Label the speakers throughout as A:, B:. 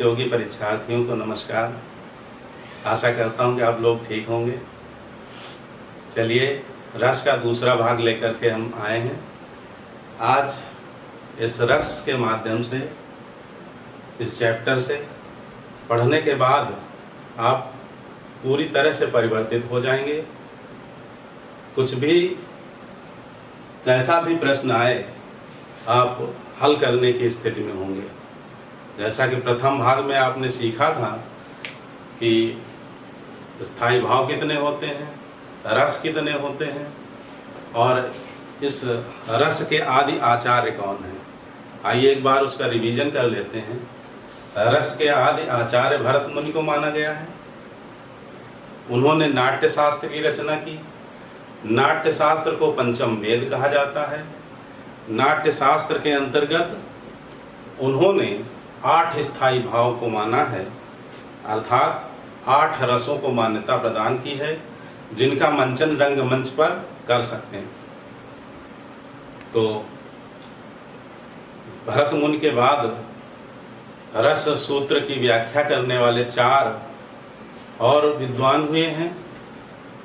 A: प्रतियोगी परीक्षार्थियों को नमस्कार। आशा करता हूं कि आप लोग ठीक होंगे। चलिए, रस का दूसरा भाग लेकर के हम आए हैं। आज इस रस के माध्यम से, इस चैप्टर से पढ़ने के बाद आप पूरी तरह से परिवर्तित हो जाएंगे। कुछ भी, कैसा भी प्रश्न आए, आप हल करने की स्थिति में होंगे। जैसा कि प्रथम भाग में आपने सीखा था कि स्थायी भाव कितने होते हैं, रस कितने होते हैं और इस रस के आदि आचार्य कौन हैं। आइए एक बार उसका रिवीजन कर लेते हैं। रस के आदि आचार्य भरत मुनि को माना गया है। उन्होंने नाट्य शास्त्र की रचना की। नाट्य शास्त्र को पंचम वेद कहा जाता है। नाट्य शास्त्र के अंतर्गत उन्होंने 8 स्थायी भाव को माना है, अर्थात 8 रसों को मान्यता प्रदान की है, जिनका मंचन रंगमंच पर कर सकते हैं। तो भरत मुनि के बाद रस सूत्र की व्याख्या करने वाले 4 और विद्वान हुए हैं।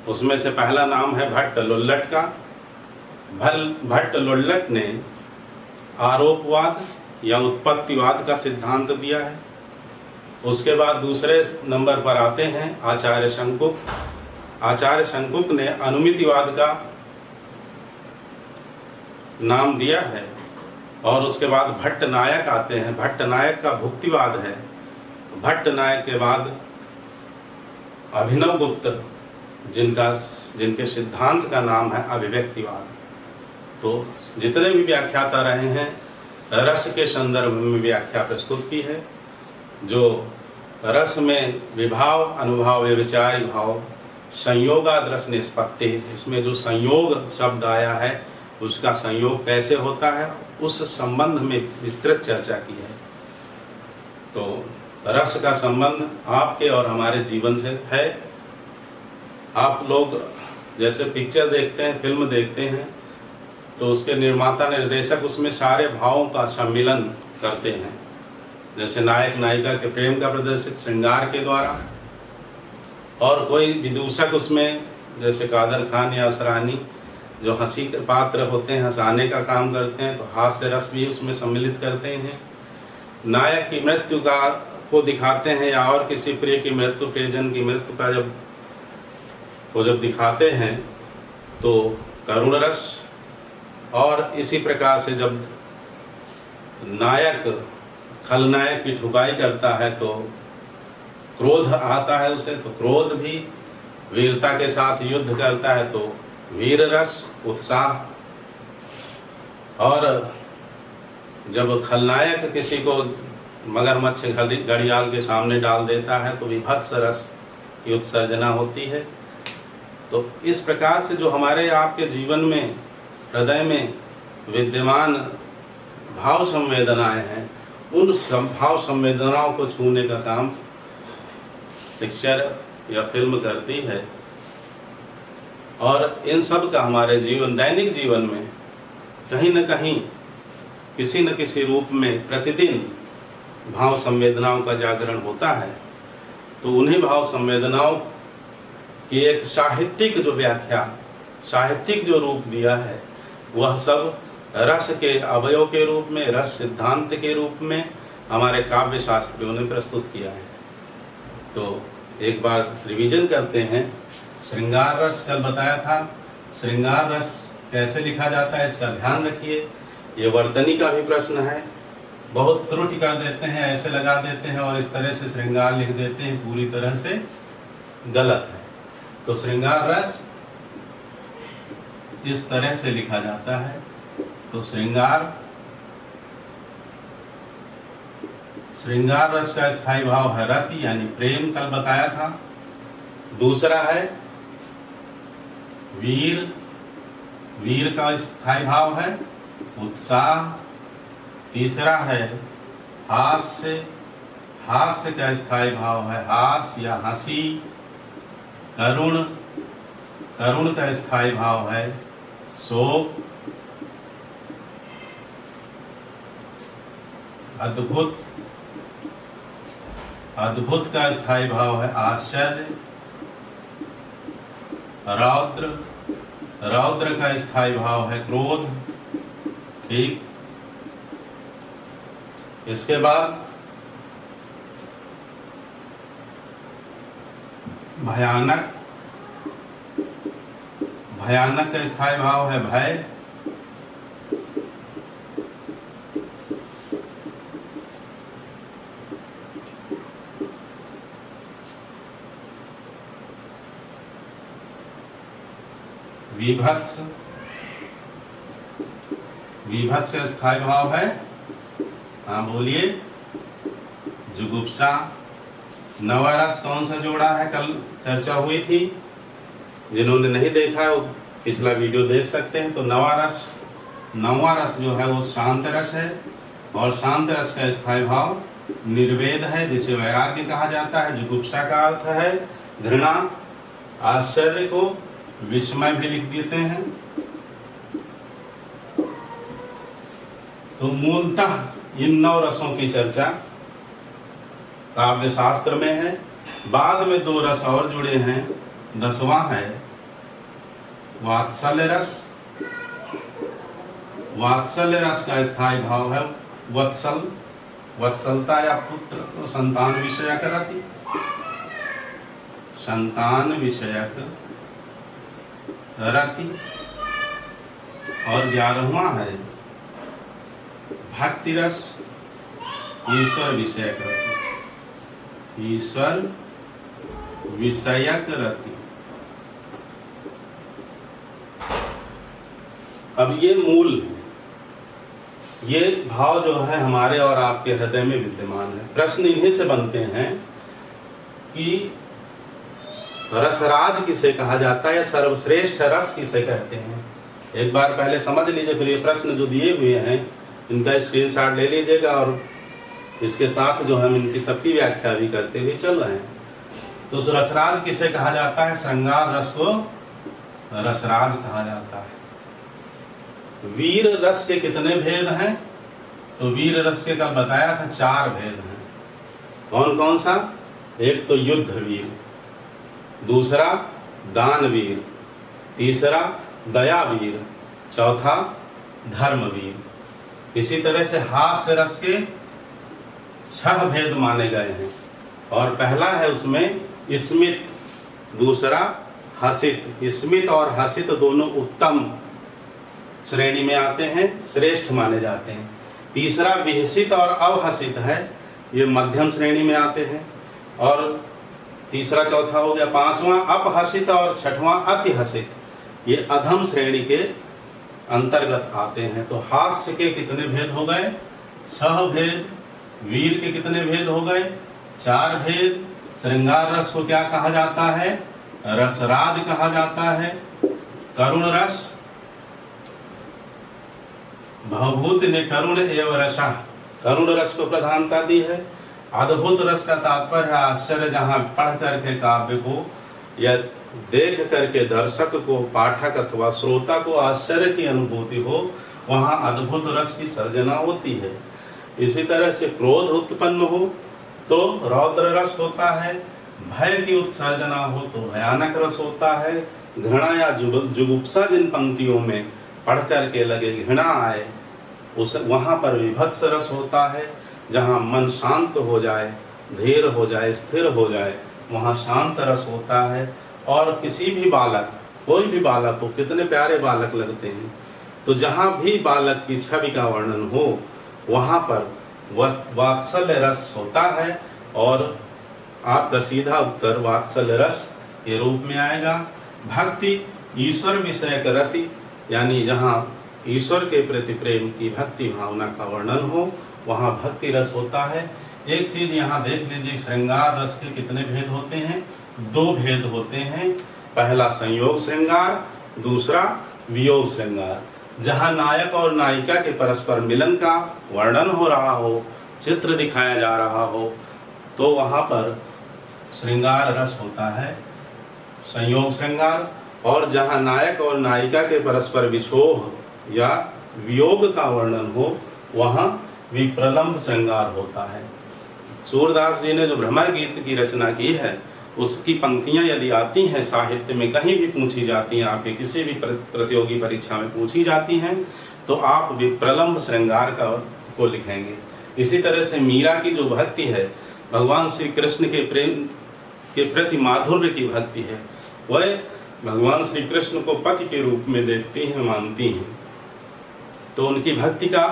A: उसमें से पहला नाम है भट्ट लुल्लट का। भट्ट लुल्लट ने आरोपवाद या उत्पत्तिवाद का सिद्धांत दिया है। उसके बाद दूसरे नंबर पर आते हैं आचार्य शंकुक। आचार्य शंकुक ने अनुमितिवाद का नाम दिया है। और उसके बाद भट्ट नायक आते हैं। भट्ट नायक का भुक्तिवाद है। भट्ट नायक के बाद अभिनव गुप्त, जिनके सिद्धांत का नाम है अभिव्यक्तिवाद। तो जितने भी व्याख्याता रहे हैं, रस के संदर्भ में व्याख्या प्रस्तुत की है। जो रस में विभाव, अनुभाव, व्यभिचारी भाव, संयोगाद्रस निष्पत्ति, इसमें जो संयोग शब्द आया है उसका संयोग कैसे होता है, उस संबंध में विस्तृत चर्चा की है। तो रस का संबंध आपके और हमारे जीवन से है। आप लोग जैसे पिक्चर देखते हैं, फिल्म देखते हैं, तो उसके निर्माता निर्देशक उसमें सारे भावों का सम्मिलन करते हैं। जैसे नायक नायिका के प्रेम का प्रदर्शित श्रृंगार के द्वारा, और कोई विदूषक उसमें जैसे कादर खान या असरानी जो हंसी के पात्र होते हैं, हंसाने का काम करते हैं, तो हास्य रस भी उसमें सम्मिलित करते हैं। नायक की मृत्यु को दिखाते हैं या और किसी प्रिय की मृत्यु, प्रियजन की मृत्यु का जब दिखाते हैं तो करुण रस। और इसी प्रकार से जब नायक खलनायक की ठुकाई करता है तो क्रोध आता है उसे, तो क्रोध भी। वीरता के साथ युद्ध करता है तो वीर रस, उत्साह। और जब खलनायक किसी को मगरमच्छ घड़ियाल के सामने डाल देता है तो विभत्स रस की उत्सर्जना होती है। तो इस प्रकार से जो हमारे आपके जीवन में, हृदय में विद्यमान भाव संवेदनाएं हैं, उन भाव संवेदनाओं को छूने का काम पिक्चर या फिल्म करती है। और इन सब का हमारे जीवन, दैनिक जीवन में कहीं न कहीं, किसी न किसी रूप में प्रतिदिन भाव संवेदनाओं का जागरण होता है। तो उन्हीं भाव संवेदनाओं की एक साहित्यिक जो व्याख्या, साहित्यिक जो रूप दिया है, वह सब रस के अवयव के रूप में, रस सिद्धांत के रूप में हमारे काव्य शास्त्रियों ने प्रस्तुत किया है। तो एक बार रिवीजन करते हैं। श्रृंगार रस कल बताया था। श्रृंगार रस कैसे लिखा जाता है इसका ध्यान रखिए। ये वर्तनी का भी प्रश्न है। बहुत त्रुटि कर देते हैं, ऐसे लगा देते हैं और इस तरह से श्रृंगार लिख देते हैं, पूरी तरह से गलत है। तो श्रृंगार रस इस तरह से लिखा जाता है। तो श्रृंगार रस का स्थायी भाव है रति, यानी प्रेम, कल बताया था। दूसरा है वीर। वीर का स्थायी भाव है उत्साह। तीसरा है हास्य। हास्य का स्थायी भाव है हास्य या हंसी। करुण। करुण का स्थायी भाव है शोक। अद्भुत। अद्भुत का स्थायी भाव है आश्चर्य। रौद्र, रौद्र का स्थायी भाव है क्रोध। ठीक, इसके बाद भयानक, भयानक का स्थायी भाव है भय। विभत्स, विभत्स का स्थायी भाव है, हाँ बोलिए, जुगुप्सा। नवरस कौन सा जोड़ा है, कल चर्चा हुई थी, जिन्होंने नहीं देखा है वो पिछला वीडियो देख सकते हैं। तो नवरस, नौवां रस जो है वो शांत रस है, और शांत रस का स्थायी भाव निर्वेद है, जिसे वैराग्य कहा जाता है। जुगुप्सा का अर्थ है घृणा। आश्चर्य को विस्मय भी लिख देते हैं। तो मूलतः इन 9 रसों की चर्चा काव्य शास्त्र में है। बाद में 2 रस और जुड़े हैं। 10वां है वात्सल्य रस। वात्सल्य रस का स्थायी भाव है वत्सल, वत्सलता या पुत्र संतान विषयक रति, संतान विषयक रति। और 11वां है भक्ति रस, ईश्वर विषयक रति, ईश्वर विषयक रति। अब ये मूल, ये भाव जो है हमारे और आपके हृदय में विद्यमान है। प्रश्न इन्हीं से बनते हैं कि रसराज किसे कहा जाता है, या सर्वश्रेष्ठ रस किसे कहते हैं। एक बार पहले समझ लीजिए, फिर ये प्रश्न जो दिए हुए हैं इनका स्क्रीनशॉट ले लीजिएगा, और इसके साथ जो हम इनकी सबकी व्याख्या भी करते हुए चल रहे हैं। तो उस रसराज किसे कहा जाता है, श्रृंगार रस को रसराज कहा जाता है। वीर रस के कितने भेद हैं, तो वीर रस के कल बताया था 4 भेद हैं। कौन कौन सा, एक तो युद्ध वीर, दूसरा दानवीर, तीसरा दयावीर, चौथा धर्मवीर। इसी तरह से हास्य रस के 6 भेद माने गए हैं, और पहला है उसमें स्मित, दूसरा हसित। स्मित और हसित दोनों उत्तम श्रेणी में आते हैं, श्रेष्ठ माने जाते हैं। तीसरा विहसित और अवहसित है, ये मध्यम श्रेणी में आते हैं। और तीसरा चौथा हो गया, 5वां अपहसित और 6वां अतिहसित, ये अधम श्रेणी के अंतर्गत आते हैं। तो हास्य के कितने भेद हो गए, 6 भेद। वीर के कितने भेद हो गए, 4 भेद। श्रृंगार रस को क्या कहा जाता है, रसराज कहा जाता है। करुण रस, भवभूति ने करुण एवं रसा, करुण रस को प्रधानता दी है। अद्भुत रस का तात्पर्य है आश्चर्य, जहाँ पढ़ करके काव्य को या देख करके दर्शक को, पाठक अथवा श्रोता को आश्चर्य की अनुभूति हो, वहाँ अद्भुत रस की सर्जना होती है। इसी तरह से क्रोध उत्पन्न हो तो रौद्र रस होता है, भय की उत्सर्जना हो तो भयानक रस होता है। घृणा या जुगुप्सा जिन पंक्तियों में पढ़ करके लगे घृणा आए, उस वहाँ पर विभत्स रस होता है। जहाँ मन शांत हो जाए, धीर हो जाए, स्थिर हो जाए, वहाँ शांत रस होता है। और किसी भी बालक, कोई भी बालक हो, कितने प्यारे बालक लगते हैं, तो जहाँ भी बालक की छवि का वर्णन हो वहाँ पर वात्सल्य रस होता है। और आपका सीधा उत्तर वात्सल्य रस के रूप में आएगा। भक्ति ईश्वर विषयक रति, यानी जहाँ ईश्वर के प्रति प्रेम की भक्ति भावना का वर्णन हो, वहाँ भक्ति रस होता है। एक चीज यहाँ देख लीजिए, श्रृंगार रस के कितने भेद होते हैं, 2 भेद होते हैं। पहला संयोग श्रृंगार, दूसरा वियोग श्रृंगार। जहाँ नायक और नायिका के परस्पर मिलन का वर्णन हो रहा हो, चित्र दिखाया जा रहा हो, तो वहाँ पर श्रृंगार रस होता है, संयोग श्रृंगार। और जहाँ नायक और नायिका के परस्पर विछोह या वियोग का वर्णन हो, वहाँ विप्रलंब श्रृंगार होता है। सूरदास जी ने जो भ्रमर गीत की रचना की है, उसकी पंक्तियां यदि आती हैं साहित्य में, कहीं भी पूछी जाती हैं, आपके किसी भी प्रतियोगी परीक्षा में पूछी जाती हैं, तो आप विप्रलंब श्रृंगार को लिखेंगे। इसी तरह से मीरा की जो भक्ति है, भगवान श्री कृष्ण के प्रेम के प्रति माधुर्य की भक्ति है, वह भगवान श्री कृष्ण को पति के रूप में देखती हैं, मानती हैं। तो उनकी भक्ति का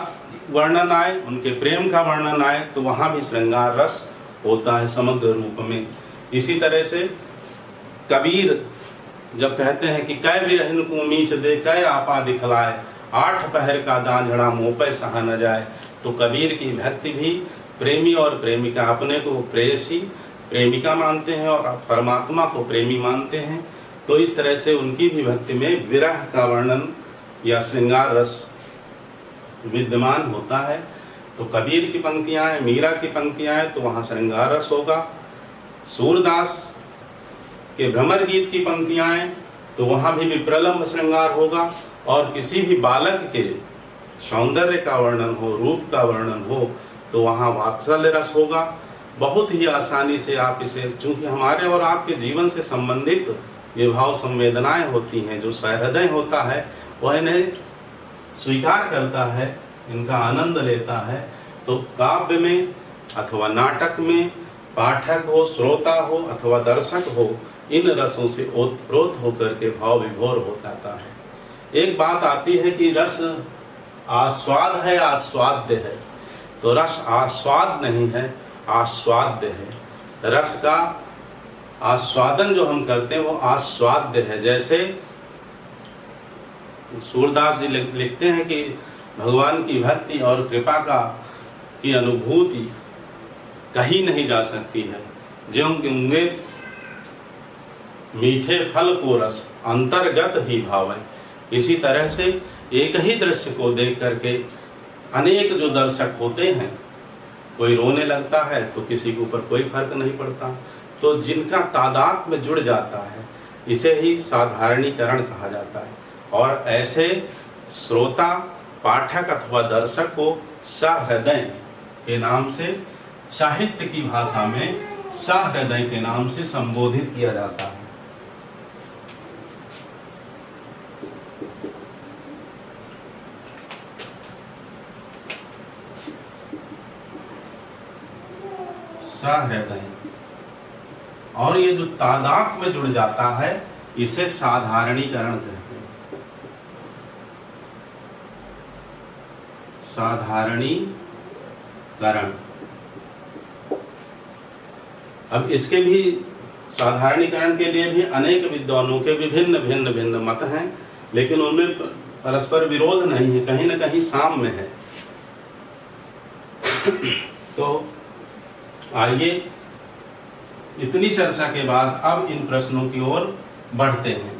A: वर्णन आए, उनके प्रेम का वर्णन आए, तो वहाँ भी श्रृंगार रस होता है समग्र रूप में। इसी तरह से कबीर जब कहते हैं कि कै बिरहिन को मीच दे कै आपा दिखलाए, 8 पहर का दांझड़ा मुँह पे सहा न जाए। तो कबीर की भक्ति भी प्रेमी और प्रेमिका, अपने को प्रेयसी प्रेमिका मानते हैं और परमात्मा को प्रेमी मानते हैं। तो इस तरह से उनकी भी भक्ति में विरह का वर्णन या श्रृंगार रस विद्यमान होता है। तो कबीर की पंक्तियां हैं, मीरा की पंक्तियां हैं, तो वहाँ श्रृंगार रस होगा। सूरदास के भ्रमर गीत की पंक्तियां हैं, तो वहाँ भी विप्रलंब श्रृंगार होगा। और किसी भी बालक के सौंदर्य का वर्णन हो, रूप का वर्णन हो, तो वहाँ वात्सल्य रस होगा। बहुत ही आसानी से आप इसे, चूँकि हमारे और आपके जीवन से संबंधित ये भाव संवेदनाएं होती हैं, जो सहृदय होता है वह इन्हें स्वीकार करता है, इनका आनंद लेता है। तो काव्य में अथवा नाटक में पाठक हो, श्रोता हो अथवा दर्शक हो, इन रसों से ओतप्रोत होकर के भाव विभोर हो जाता है। एक बात आती है कि रस आस्वाद है, आस्वाद्य है। तो रस आस्वाद नहीं है, आस्वाद्य है। रस का आस्वादन जो हम करते हैं वो आस्वाद्य है। जैसे सूरदास जी लिखते हैं कि भगवान की भक्ति और कृपा की अनुभूति कहीं नहीं जा सकती है। ज्यों गूंगे मीठे फल को रस अंतर्गत ही भाव है। इसी तरह से एक ही दृश्य को देख करके अनेक जो दर्शक होते हैं, कोई रोने लगता है तो किसी के ऊपर कोई फर्क नहीं पड़ता। तो जिनका तादाद में जुड़ जाता है, इसे ही साधारणीकरण कहा जाता है। और ऐसे श्रोता, पाठक अथवा दर्शक को सहृदय के नाम से, साहित्य की भाषा में सहृदय के नाम से संबोधित किया जाता है। सहृदय। और ये जो तादाद में जुड़ जाता है, इसे साधारणीकरण कहते हैं। साधारणीकरण। अब इसके भी साधारणीकरण के लिए भी अनेक विद्वानों के विभिन्न भिन्न भिन्न मत हैं, लेकिन उनमें परस्पर विरोध नहीं है, कहीं न कहीं साम्य है। तो आइए इतनी चर्चा के बाद अब इन प्रश्नों की ओर बढ़ते हैं।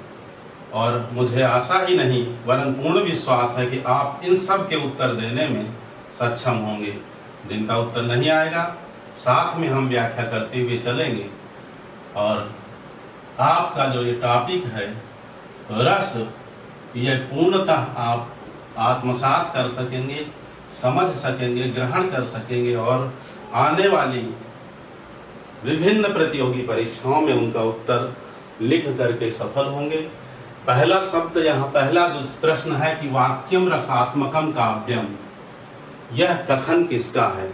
A: और मुझे आशा ही नहीं वरन पूर्ण विश्वास है कि आप इन सब के उत्तर देने में सक्षम होंगे। जिनका उत्तर नहीं आएगा, साथ में हम व्याख्या करते हुए चलेंगे। और आपका जो ये टॉपिक है रस, यह पूर्णतः आप आत्मसात कर सकेंगे, समझ सकेंगे, ग्रहण कर सकेंगे और आने वाली विभिन्न प्रतियोगी परीक्षाओं में उनका उत्तर लिख करके सफल होंगे। पहला शब्द यहाँ, पहला जो प्रश्न है कि वाक्यम रसात्मकम काव्यम, यह कथन किसका है?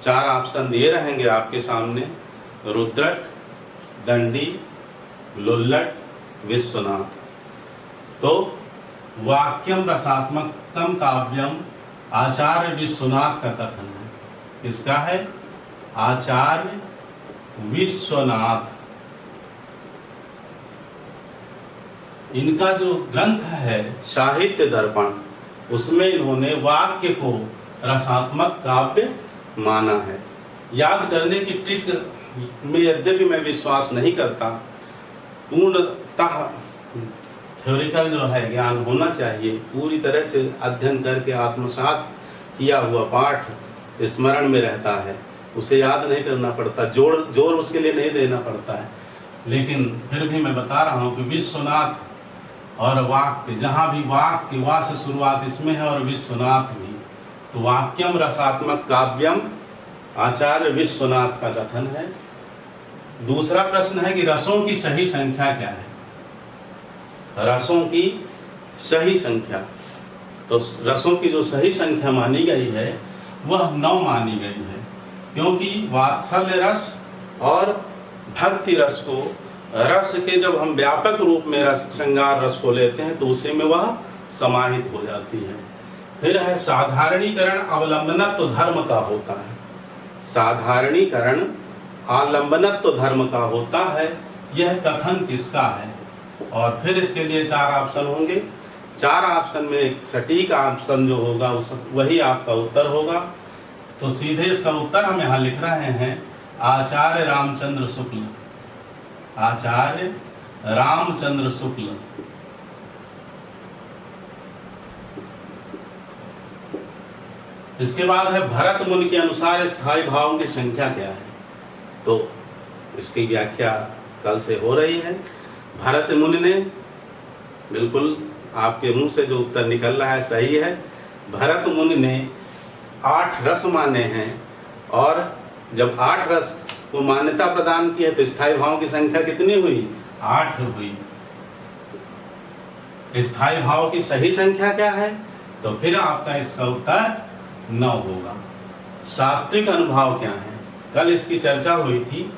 A: 4 ऑप्शन दिए रहेंगे आपके सामने, रुद्रट, दंडी, लुल्लट, विश्वनाथ। तो वाक्यम रसात्मकम काव्यम आचार्य विश्वनाथ का कथन है। किसका है? आचार्य विश्वनाथ। इनका जो ग्रंथ है साहित्य दर्पण, उसमें इन्होंने वाक्य को रसात्मक काव्य माना है। याद करने की ट्रिक में यद्यपि मैं विश्वास नहीं करता, पूर्णतः थ्योरिकल जो है ज्ञान होना चाहिए, पूरी तरह से अध्ययन करके आत्मसात किया हुआ पाठ स्मरण में रहता है, उसे याद नहीं करना पड़ता, जोर उसके लिए नहीं देना पड़ता है। लेकिन फिर भी मैं बता रहा हूँ कि विश्वनाथ और वाक्य, जहाँ भी वाक्य वा से शुरुआत इसमें है और विश्वनाथ भी, तो वाक्यम रसात्मक काव्यम आचार्य विश्वनाथ का कथन है। दूसरा प्रश्न है कि रसों की सही संख्या क्या है? रसों की सही संख्या, तो रसों की जो सही संख्या मानी गई है वह 9 मानी गई है, क्योंकि वात्सल्य रस और भक्ति रस को, रस के जब हम व्यापक रूप में रस श्रृंगार रस को लेते हैं तो उसी में वह समाहित हो जाती है। फिर है साधारणीकरण अवलंबनत्व धर्म का होता है। साधारणीकरण आलंबनत्व धर्म का होता है, यह कथन किसका है? और फिर इसके लिए 4 ऑप्शन होंगे। 4 ऑप्शन में सटीक ऑप्शन जो होगा वही आपका उत्तर होगा। तो सीधे इसका उत्तर हम यहाँ लिख रहे हैं, आचार्य रामचंद्र शुक्ल। आचार्य रामचंद्र शुक्ल। इसके बाद है भरत मुनि के अनुसार स्थायी भावों की संख्या क्या है? तो इसकी व्याख्या कल से हो रही है। भरत मुनि ने, बिल्कुल आपके मुंह से जो उत्तर निकल रहा है सही है। भरत मुनि ने 8 रस माने हैं, और जब 8 रस को मान्यता प्रदान की है तो स्थायी भावों की संख्या कितनी हुई? 8 हुई। स्थायी भाव की सही संख्या क्या है? तो फिर आपका इसका उत्तर 9 होगा। सात्विक अनुभव क्या है? कल इसकी चर्चा हुई थी।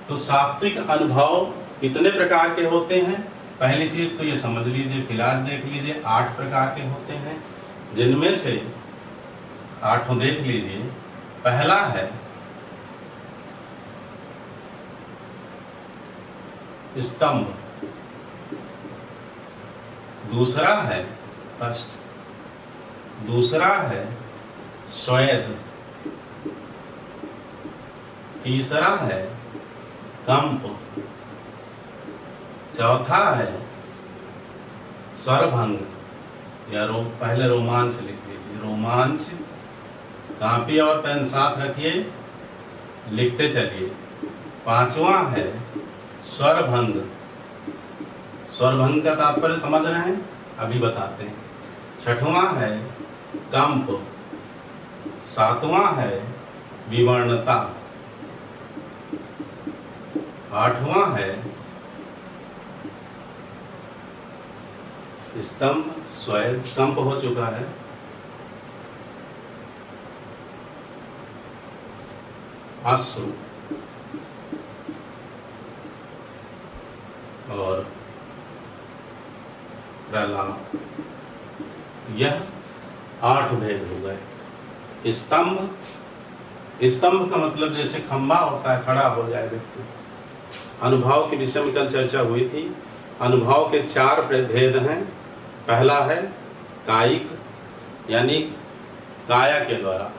A: तो सात्विक अनुभव कितने प्रकार के होते हैं? पहली चीज तो ये समझ लीजिए, फिलहाल देख लीजिए, 8 प्रकार के होते हैं, जिनमें से 8 देख लीजिए। पहला है स्तंभ, दूसरा है कष्ट, दूसरा है स्वेद, तीसरा है कंप, चौथा है स्वरभंग या पहले रोमांच लिख लीजिए, रोमांच। कापी और पेन साथ रखिए, लिखते चलिए। 5वां है स्वरभंग। स्वरभंग का तात्पर्य समझ रहे हैं, अभी बताते हैं। 6वां है कंप, 7वां है विवर्णता, 8वां है स्तंभ, स्वेद, कंप हो चुका है, अश्रु और प्रलाप। यह 8 भेद हो गए। स्तंभ, स्तंभ का मतलब जैसे खंभा होता है, खड़ा हो जाए व्यक्ति। अनुभव के विषय में कल चर्चा हुई थी। अनुभव के 4 भेद हैं। पहला है कायिक, यानी काया के द्वारा।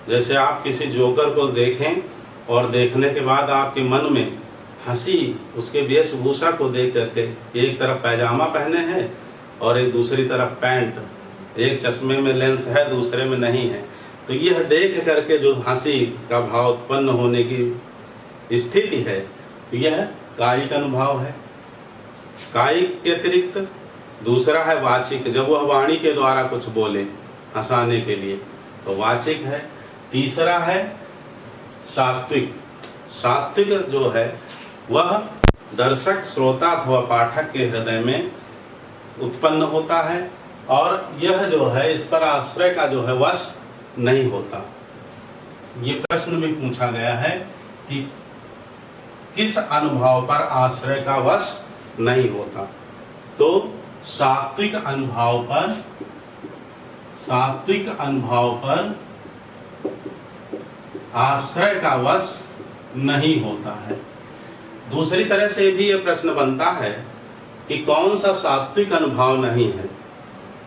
A: जैसे आप किसी जोकर को देखें और देखने के बाद आपके मन में हंसी, उसके वेशभूषा को देख करके, एक तरफ पैजामा पहने हैं और एक दूसरी तरफ पैंट, एक चश्मे में लेंस है दूसरे में नहीं है, तो यह देख करके जो हंसी का भाव उत्पन्न होने की स्थिति है, यह कायिक अनुभव है। कायिक के अतिरिक्त दूसरा है वाचिक, जब वह वाणी के द्वारा कुछ बोले हंसाने के लिए, तो वाचिक है। तीसरा है सात्विक। सात्विक जो है वह दर्शक, श्रोता अथवा पाठक के हृदय में उत्पन्न होता है, और यह जो है इस पर आश्रय का जो है वश नहीं होता। ये प्रश्न भी पूछा गया है कि किस अनुभव पर आश्रय का वश नहीं होता? तो सात्विक अनुभव पर, सात्विक अनुभव पर आश्रय का वश नहीं होता है। दूसरी तरह से भी यह प्रश्न बनता है कि कौन सा सात्विक अनुभव नहीं है?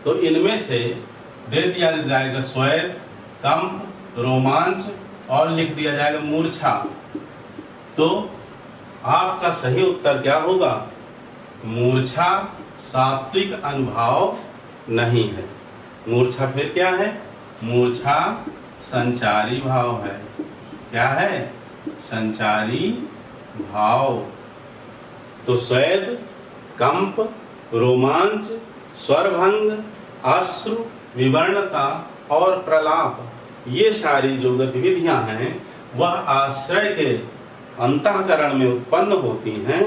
A: तो इनमें से दे दिया जाएगा स्वेद, कंप, रोमांच और लिख दिया जाएगा मूर्छा। तो आपका सही उत्तर क्या होगा? मूर्छा सात्विक अनुभव नहीं है। मूर्छा फिर क्या है? मूर्छा संचारी भाव है। क्या है? संचारी भाव। तो स्वेद, कंप, रोमांच, स्वरभंग, अश्रु, विवर्णता और प्रलाप, ये सारी जो गतिविधियां हैं वह आश्रय के अंतःकरण में उत्पन्न होती हैं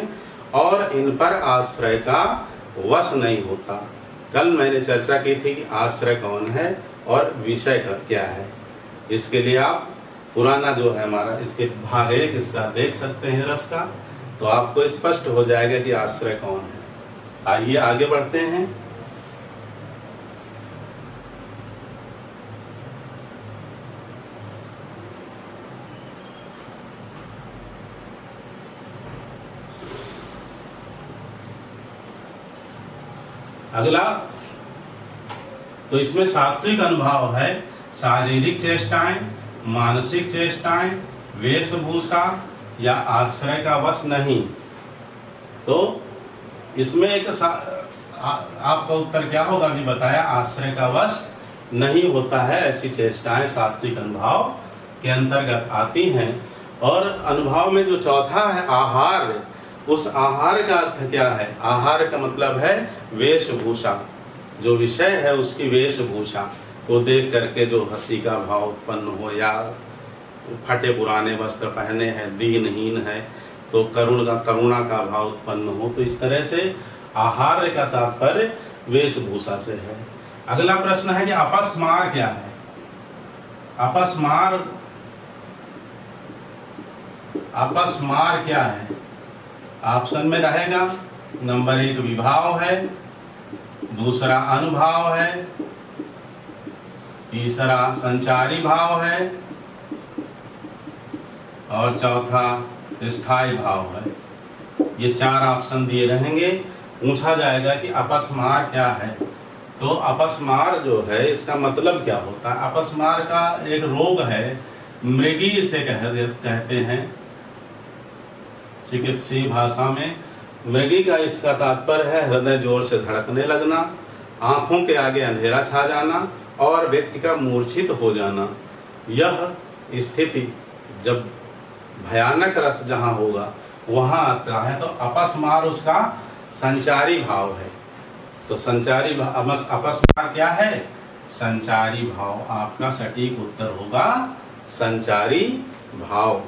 A: और इन पर आश्रय का वश नहीं होता। कल मैंने चर्चा की थी कि आश्रय कौन है और विषय का क्या है। इसके लिए आप पुराना जो है हमारा इसके भाग 1 इसका देख सकते हैं रस का, तो आपको स्पष्ट हो जाएगा कि आश्रय कौन है। आइए आगे बढ़ते हैं। अगला तो इसमें सात्विक अनुभाव है शारीरिक चेष्टाएं, मानसिक चेष्टाएं, वेशभूषा या आश्रय का वश नहीं। तो इसमें एक आपका उत्तर क्या होगा कि बताया आश्रय का वश नहीं होता है। ऐसी चेष्टाएं सात्विक अनुभाव के अंतर्गत आती हैं। और अनुभाव में जो चौथा है आहार, उस आहार का अर्थ क्या है? आहार का मतलब है वेशभूषा। जो विषय है उसकी वेशभूषा को देख करके जो हंसी का भाव उत्पन्न हो, या फटे पुराने वस्त्र पहने हैं, दीनहीन है तो करुणा का भाव उत्पन्न हो। तो इस तरह से आहार का तात्पर्य वेशभूषा से है। अगला प्रश्न है कि अपस्मार क्या है? अपस्मार क्या है? ऑप्शन में रहेगा नंबर 1 विभाव है, दूसरा अनुभाव है, तीसरा संचारी भाव है और चौथा स्थायी भाव है। ये 4 ऑप्शन दिए रहेंगे। पूछा जाएगा कि अपस्मार क्या है, तो अपस्मार जो है इसका मतलब क्या होता है? अपस्मार का एक रोग है, मृगी इसे कहते हैं चिकित्सीय भाषा में। मृगी का इसका तात्पर्य है हृदय जोर से धड़कने लगना, आंखों के आगे अंधेरा छा जाना और व्यक्ति का मूर्छित हो जाना। यह स्थिति जब भयानक रस जहाँ होगा वहाँ आता है। तो अपस्मार उसका संचारी भाव है। तो संचारी अपस्मार क्या है? संचारी भाव। आपका सटीक उत्तर होगा संचारी भाव।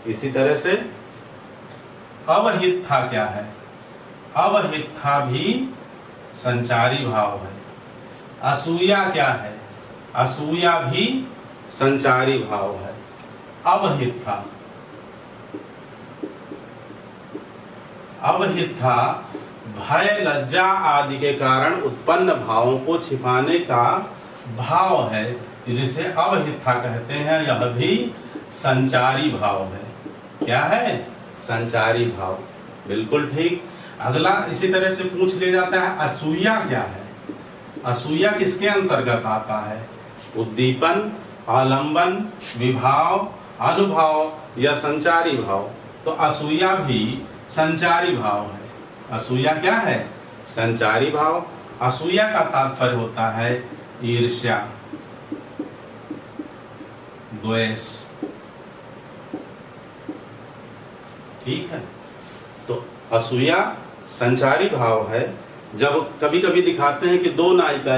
A: इसी तरह से अवहित्था क्या है? अवहित्था भी संचारी भाव है। असूया क्या है? असूया भी संचारी भाव है। अवहित्था भय, लज्जा आदि के कारण उत्पन्न भावों को छिपाने का भाव है, जिसे अवहित्था कहते हैं। यह भी संचारी भाव है। क्या है? संचारी भाव। बिल्कुल ठीक। अगला इसी तरह से पूछ ले जाता है असूया क्या है? असूया किसके अंतर्गत आता है? उद्दीपन, आलंबन, विभाव, अनुभाव या संचारी भाव। तो असूया भी संचारी भाव है। असूया क्या है? संचारी भाव। असूया का तात्पर्य होता है ईर्ष्या, द्वेष। ठीक है, तो असूया संचारी भाव है। जब कभी कभी दिखाते हैं कि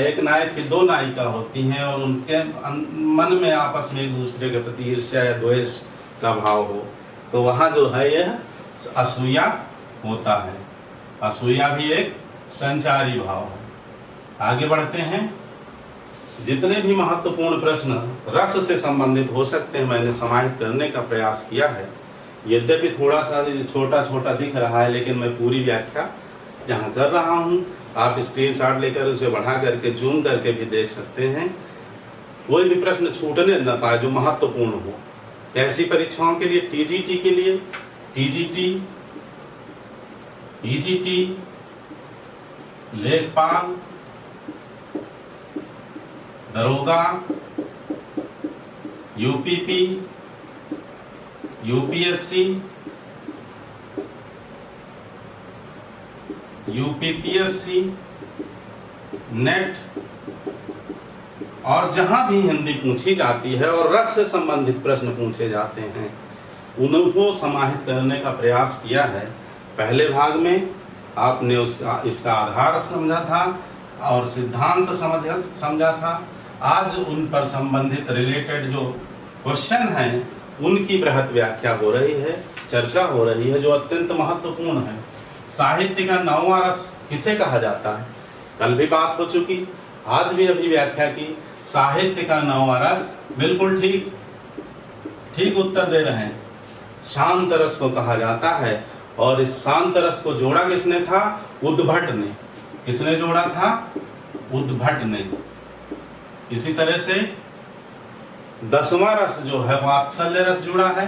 A: एक नायक की 2 नायिका होती हैं और उनके मन में आपस में एक दूसरे के प्रति ईर्ष्या या द्वेष का भाव हो, तो वहाँ जो है यह असूया होता है। असूया भी एक संचारी भाव है। आगे बढ़ते हैं। जितने भी महत्वपूर्ण प्रश्न रस से संबंधित हो सकते हैं मैंने समाहित करने का प्रयास किया है। यद्यपि थोड़ा सा छोटा छोटा दिख रहा है, लेकिन मैं पूरी व्याख्या यहाँ कर रहा हूँ। आप स्क्रीनशॉट लेकर उसे बढ़ा करके जूम करके भी देख सकते हैं। कोई भी प्रश्न छूटने न पाए जो महत्वपूर्ण हो। कैसी परीक्षाओं के लिए? टीजीटी के लिए, टीजीटी, ईजीटी, लेखपाल, दरोगा, यूपीपी, यूपीएससी, यूपीपीएससी, नेट, और जहां भी हिंदी पूछी जाती है और रस से संबंधित प्रश्न पूछे जाते हैं उनको समाहित करने का प्रयास किया है। पहले भाग में आपने इसका आधार समझा था और सिद्धांत समझा था। आज उन पर संबंधित रिलेटेड जो क्वेश्चन हैं उनकी बृहत व्याख्या हो रही है, चर्चा हो रही है, जो अत्यंत महत्वपूर्ण है। साहित्य का नौवां रस किसे कहा जाता है? कल भी बात हो चुकी, आज भी अभी व्याख्या की। साहित्य का नौवां रस, बिल्कुल ठीक उत्तर दे रहे हैं, शांत रस को कहा जाता है। और इस शांत रस को जोड़ा किसने था? उद्भट ने। किसने जोड़ा था? उद्भट ने। इसी तरह से 10वां रस जो है वात्सल्य रस जुड़ा है,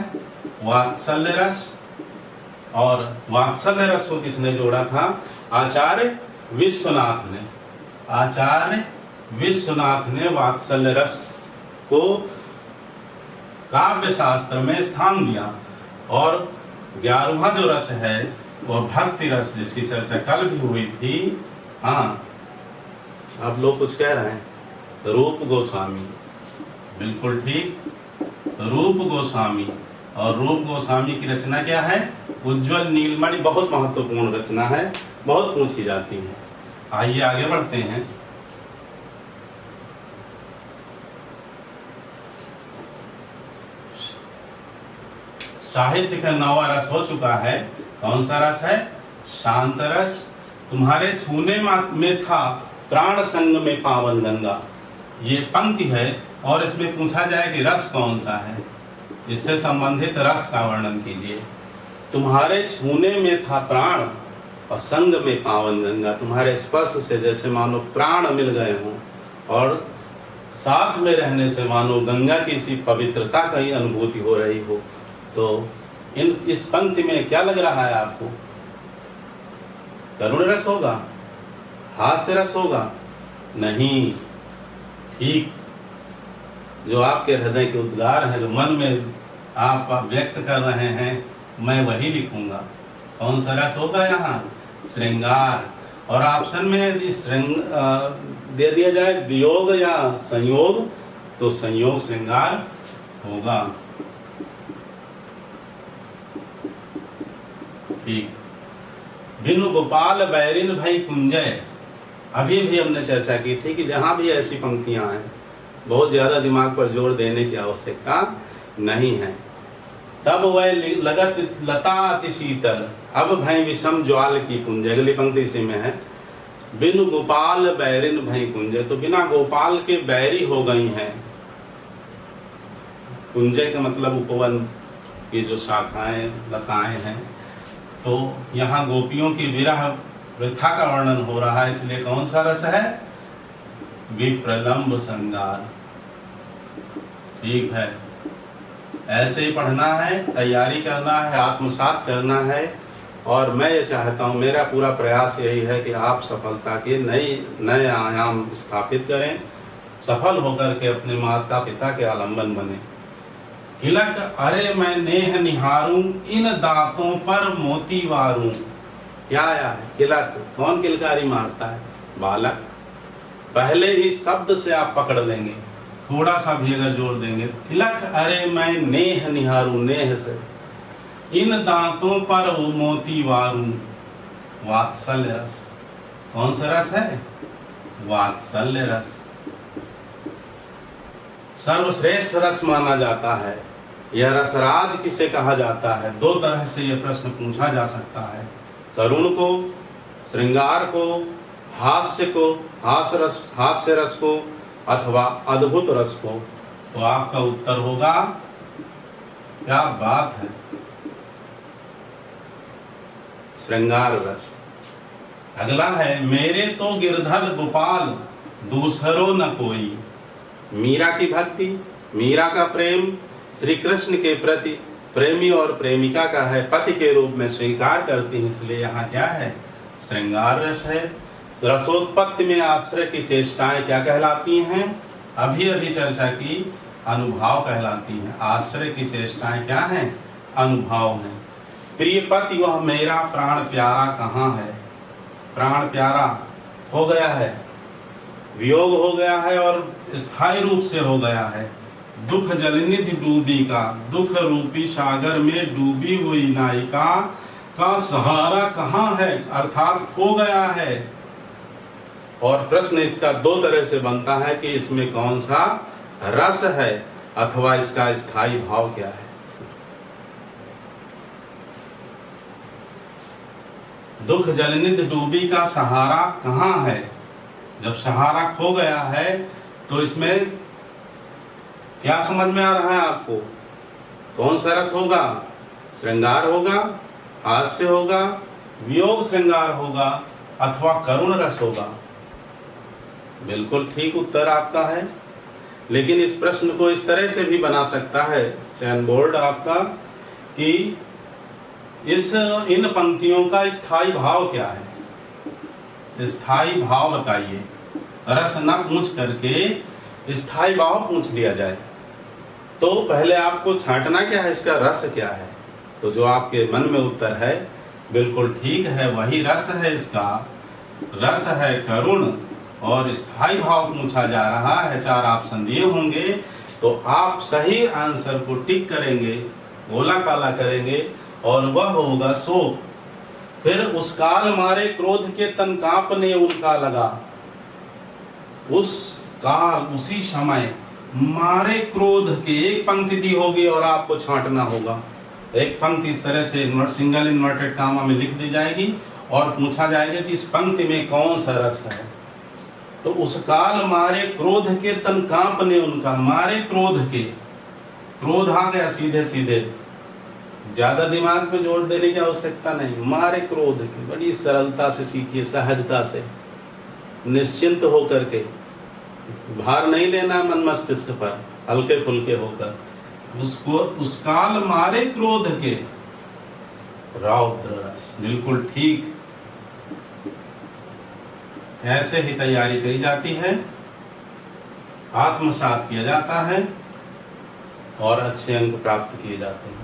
A: वात्सल्य रस। और वात्सल्य रस को किसने जोड़ा था? आचार्य विश्वनाथ ने। आचार्य विश्वनाथ ने वात्सल्य रस को काव्य शास्त्र में स्थान दिया। और 11वां जो रस है वह भक्ति रस, जिसकी चर्चा कल भी हुई थी। हाँ, आप लोग कुछ कह रहे हैं। रूप गोस्वामी, बिल्कुल ठीक, रूप गोस्वामी। और रूप गोस्वामी की रचना क्या है? उज्ज्वल नीलमणि। बहुत महत्वपूर्ण रचना है, बहुत पूछी जाती है। आइए आगे बढ़ते हैं। साहित्य का 9वां रस हो चुका है। कौन सा रस है? शांत रस। तुम्हारे छूने में था प्राण संग में पावन गंगा, ये पंक्ति है। और इसमें पूछा जाए कि रस कौन सा है, इससे संबंधित रस का वर्णन कीजिए। तुम्हारे छूने में था प्राण और संग में पावन गंगा। तुम्हारे स्पर्श से जैसे मानो प्राण मिल गए हों और साथ में रहने से मानो गंगा की सी पवित्रता का ही अनुभूति हो रही हो। तो इस पंक्ति में क्या लग रहा है आपको? करुण रस होगा? हास्य रस होगा? नहीं, ठीक, जो आपके हृदय के उद्गार हैं, जो मन में आप व्यक्त कर रहे हैं, मैं वही लिखूंगा। कौन सा रस होगा यहाँ? श्रृंगार। और ऑप्शन में यदि दे दिया जाए वियोग या संयोग, तो संयोग श्रृंगार होगा। ठीक। बिनु गोपाल बैरिन भई कुंजय। अभी भी हमने चर्चा की थी कि जहां भी ऐसी पंक्तियां हैं, बहुत ज्यादा दिमाग पर जोर देने की आवश्यकता नहीं है। तब वह लगत लता अति शीतल, अब भय विषम ज्वाल की कुंज। अगली पंक्ति इसी में है, बिनु गोपाल बैरिन भई कुंज। तो बिना गोपाल के बैरी हो गई हैं। कुंजय का मतलब उपवन की जो शाखाएं लताएं हैं। तो यहाँ गोपियों की विरह वृथा का वर्णन हो रहा है, इसलिए कौन सा रस है? विप्रलंब श्रृंगार। ठीक है, ऐसे ही पढ़ना है, तैयारी करना है, आत्मसात करना है। और मैं ये चाहता हूँ, मेरा पूरा प्रयास यही है कि आप सफलता के नए आयाम स्थापित करें, सफल होकर के अपने माता पिता के आलंबन बने। किलक अरे मैं नेह निहारूं, इन दांतों पर मोती वारूं। क्या आया है? किलक। कौन किलकारी मारता है? बालक। पहले ही शब्द से आप पकड़ लेंगे, थोड़ा सा भी अगर जोड़ देंगे। किलक अरे मैं नेह निहारूं, नेह से, इन दांतों पर वो मोती वारूं। वात्सल्य रस। कौन सा रस है? वात्सल्य रस। सर्वश्रेष्ठ रस माना जाता है। यह रसराज किसे कहा जाता है? दो तरह से यह प्रश्न पूछा जा सकता है, करुण को, श्रृंगार को, हास्य को, हास्य रस को, अथवा अद्भुत रस को। तो आपका उत्तर होगा, क्या बात है, श्रृंगार रस। अगला है, मेरे तो गिरधर गोपाल दूसरो न कोई। मीरा की भक्ति, मीरा का प्रेम श्री कृष्ण के प्रति प्रेमी और प्रेमिका का है, पति के रूप में स्वीकार करती है, इसलिए यहाँ क्या है? श्रृंगार रस है। रसोत्पत्ति में आश्रय की चेष्टाएं क्या कहलाती हैं? अभी अभी चर्चा की, अनुभाव कहलाती हैं। आश्रय की चेष्टाएं क्या हैं? अनुभाव हैं। प्रिय पति वह मेरा प्राण प्यारा कहाँ है? प्राण प्यारा हो गया है, वियोग हो गया है और स्थायी रूप से हो गया है। दुख जलनिधि डूबी का, दुख रूपी सागर में डूबी हुई नायिका का सहारा कहाँ है? अर्थात खो गया है। और प्रश्न इसका दो तरह से बनता है कि इसमें कौन सा रस है अथवा इसका स्थायी भाव क्या है। दुख जलनिध डूबी का सहारा कहाँ है। जब सहारा खो गया है तो इसमें क्या समझ में आ रहा है आपको? कौन सा रस होगा? श्रृंगार होगा, हास्य होगा, वियोग श्रृंगार होगा, अथवा करुण रस होगा? बिल्कुल ठीक उत्तर आपका है। लेकिन इस प्रश्न को इस तरह से भी बना सकता है चयन बोर्ड आपका कि इन पंक्तियों का स्थायी भाव क्या है। स्थायी भाव बताइए। रस न पूछ करके स्थायी भाव पूछ लिया जाए तो पहले आपको छांटना क्या है, इसका रस क्या है। तो जो आपके मन में उत्तर है बिल्कुल ठीक है, वही रस है। इसका रस है करुण और स्थायी भाव पूछा जा रहा है। 4 ऑप्शन दिए होंगे तो आप सही आंसर को टिक करेंगे, गोला काला करेंगे और वह होगा शोक। फिर उस काल मारे क्रोध के तन कांपने उनका लगा। उस काल उसी समय मारे क्रोध के, एक पंक्ति दी होगी और आपको छांटना होगा। एक पंक्ति इस तरह से सिंगल इन्वर्टेड कामा में लिख दी जाएगी और पूछा जाएगा कि इस पंक्ति में कौन सा रस है। तो उस काल मारे क्रोध के तन कांपने उनका, मारे क्रोध के, क्रोध आ गया सीधे सीधे, ज्यादा दिमाग पे जोर देने की आवश्यकता नहीं। मारे क्रोध के, बड़ी सरलता से सीखिए, सहजता से, निश्चिंत होकर के, भार नहीं लेना मन मस्तिष्क पर, हल्के फुल्के होकर। उसको उस काल मारे क्रोध के रौद्र रस, बिल्कुल ठीक। ऐसे ही तैयारी करी जाती है, आत्मसात किया जाता है और अच्छे अंक प्राप्त किए जाते हैं।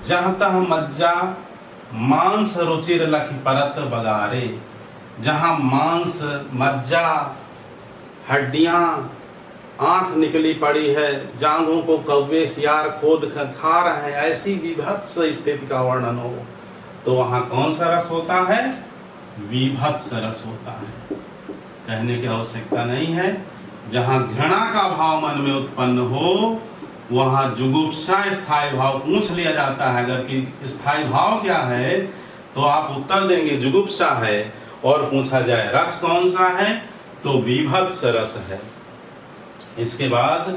A: जहाँ तह मज्जा मांस रुचिर लख परत बगारे। जहाँ मांस, मज्जा, हड्डियां, आंख निकली पड़ी है, जांघों को कौवे सियार खोद खा रहे हैं, ऐसी विभत्स स्थिति का वर्णन हो तो वहां कौन सा रस होता है? विभत्स रस होता है। कहने की आवश्यकता नहीं है। जहां घृणा का भाव मन में उत्पन्न हो वहां जुगुप्सा स्थायी भाव पूछ लिया जाता है। अगर कि स्थायी भाव क्या है तो आप उत्तर देंगे जुगुप्सा है, और पूछा जाए रस कौन सा है तो विभत्स रस है। इसके बाद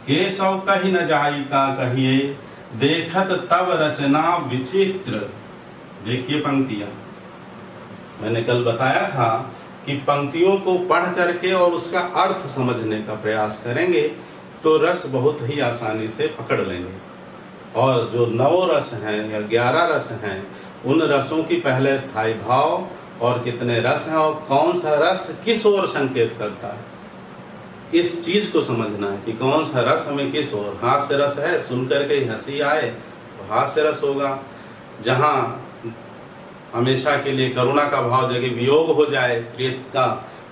A: केशव कही न जाई का कहिए, देखत तब रचना विचित्र। देखिए पंक्तियां, मैंने कल बताया था कि पंक्तियों को पढ़ करके और उसका अर्थ समझने का प्रयास करेंगे तो रस बहुत ही आसानी से पकड़ लेंगे। और जो 9 रस हैं या 11 रस हैं, उन रसों की पहले स्थायी भाव और कितने रस हैं और कौन सा रस किस ओर संकेत करता है, इस चीज को समझना है कि कौन सा रस हमें किस ओर। हास्य रस है, सुनकर के हंसी आए तो हास्य रस होगा। जहाँ हमेशा के लिए करुणा का भाव जगह वियोग हो जाए प्रिय का,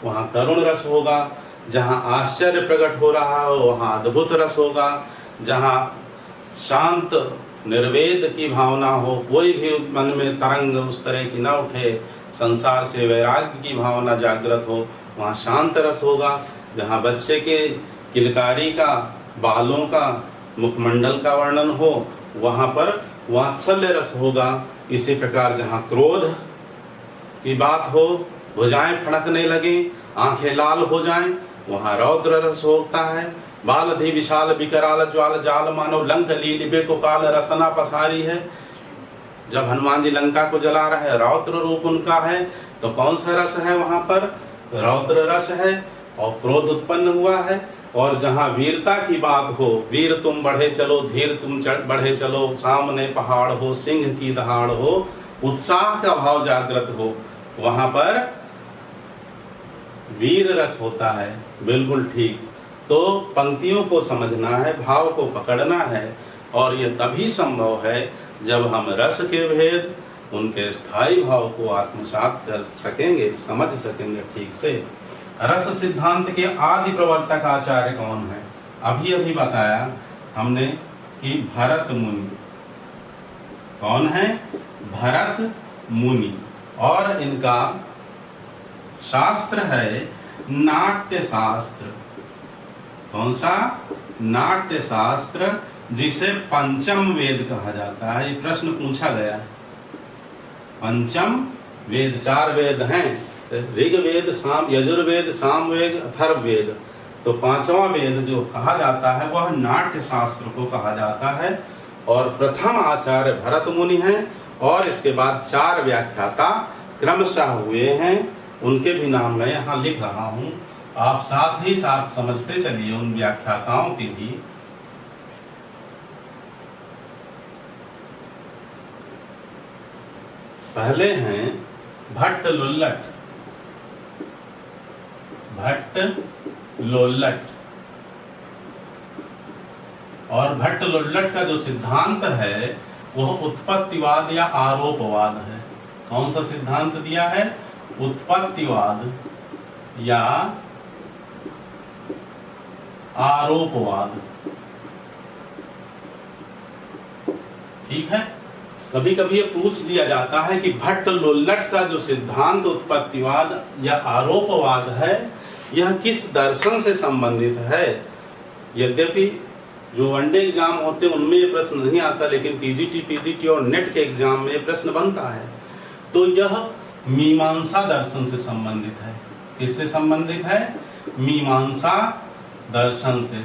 A: वहाँ करुण रस होगा। जहाँ आश्चर्य प्रकट हो रहा हो वहाँ अद्भुत रस होगा। जहाँ शांत निर्वेद की भावना हो, कोई भी मन में तरंग उस तरह की ना उठे, संसार से वैराग्य की भावना जागृत हो, वहाँ शांत रस होगा। जहाँ बच्चे के किलकारी का, बालों का, मुखमंडल का वर्णन हो वहाँ पर वात्सल्य रस होगा। इसी प्रकार जहाँ क्रोध की बात हो, भुजाएं फड़कने लगे, आंखें लाल हो जाएं, वहाँ रौद्र रस होता है। बाल अधि विशाल विकराल ज्वाल जाल मानव लंक लीलिबे को काल रसना पसारी है। जब हनुमान जी लंका को जला रहे हैं, रौद्र रूप उनका है, तो कौन सा रस है वहाँ पर? रौद्र रस है और क्रोध उत्पन्न हुआ है। और जहाँ वीरता की बात हो, वीर तुम बढ़े चलो, धीर तुम बढ़े चलो, सामने पहाड़ हो, सिंह की दहाड़ हो, उत्साह का भाव जागृत हो, वहाँ पर वीर रस होता है। बिल्कुल ठीक। तो पंक्तियों को समझना है, भाव को पकड़ना है, और यह तभी संभव है जब हम रस के भेद, उनके स्थायी भाव को आत्मसात कर सकेंगे, समझ सकेंगे ठीक से। रस सिद्धांत के आदि प्रवर्तक आचार्य कौन है? अभी अभी बताया हमने कि भरत मुनि। कौन है? भरत मुनि। और इनका शास्त्र है नाट्य शास्त्र। कौन सा? नाट्य शास्त्र, जिसे पंचम वेद कहा जाता है। ये प्रश्न पूछा गया है। पंचम वेद 4 वेद हैं, ऋग्वेद, साम, यजुर्वेद, सामवेद, अथर्ववेद। तो 5वां वेद जो कहा जाता है वह नाट्य शास्त्र को कहा जाता है, और प्रथम आचार्य भरत मुनि हैं, और इसके बाद 4 व्याख्याता क्रमशः हुए हैं, उनके भी नाम मैं यहाँ लिख रहा हूँ। आप साथ ही साथ समझते चलिए उन व्याख्याताओं की भी। पहले हैं भट्ट लोल्लट। भट्ट लोल्लट, और भट्ट लोल्लट का जो सिद्धांत है वह उत्पत्तिवाद या आरोपवाद है। कौन सा सिद्धांत दिया है? उत्पत्तिवाद या आरोपवाद। ठीक है, कभी कभी ये पूछ लिया जाता है कि भट्ट लोल्लट का जो सिद्धांत उत्पत्तिवाद या आरोपवाद है यह किस दर्शन से संबंधित है। यद्यपि जो वनडे एग्जाम होते हैं उनमें ये प्रश्न नहीं आता, लेकिन टीजीटी, पीजीटी और नेट के एग्जाम में ये प्रश्न बनता है। तो यह मीमांसा दर्शन से संबंधित है। किससे संबंधित है? मीमांसा दर्शन से।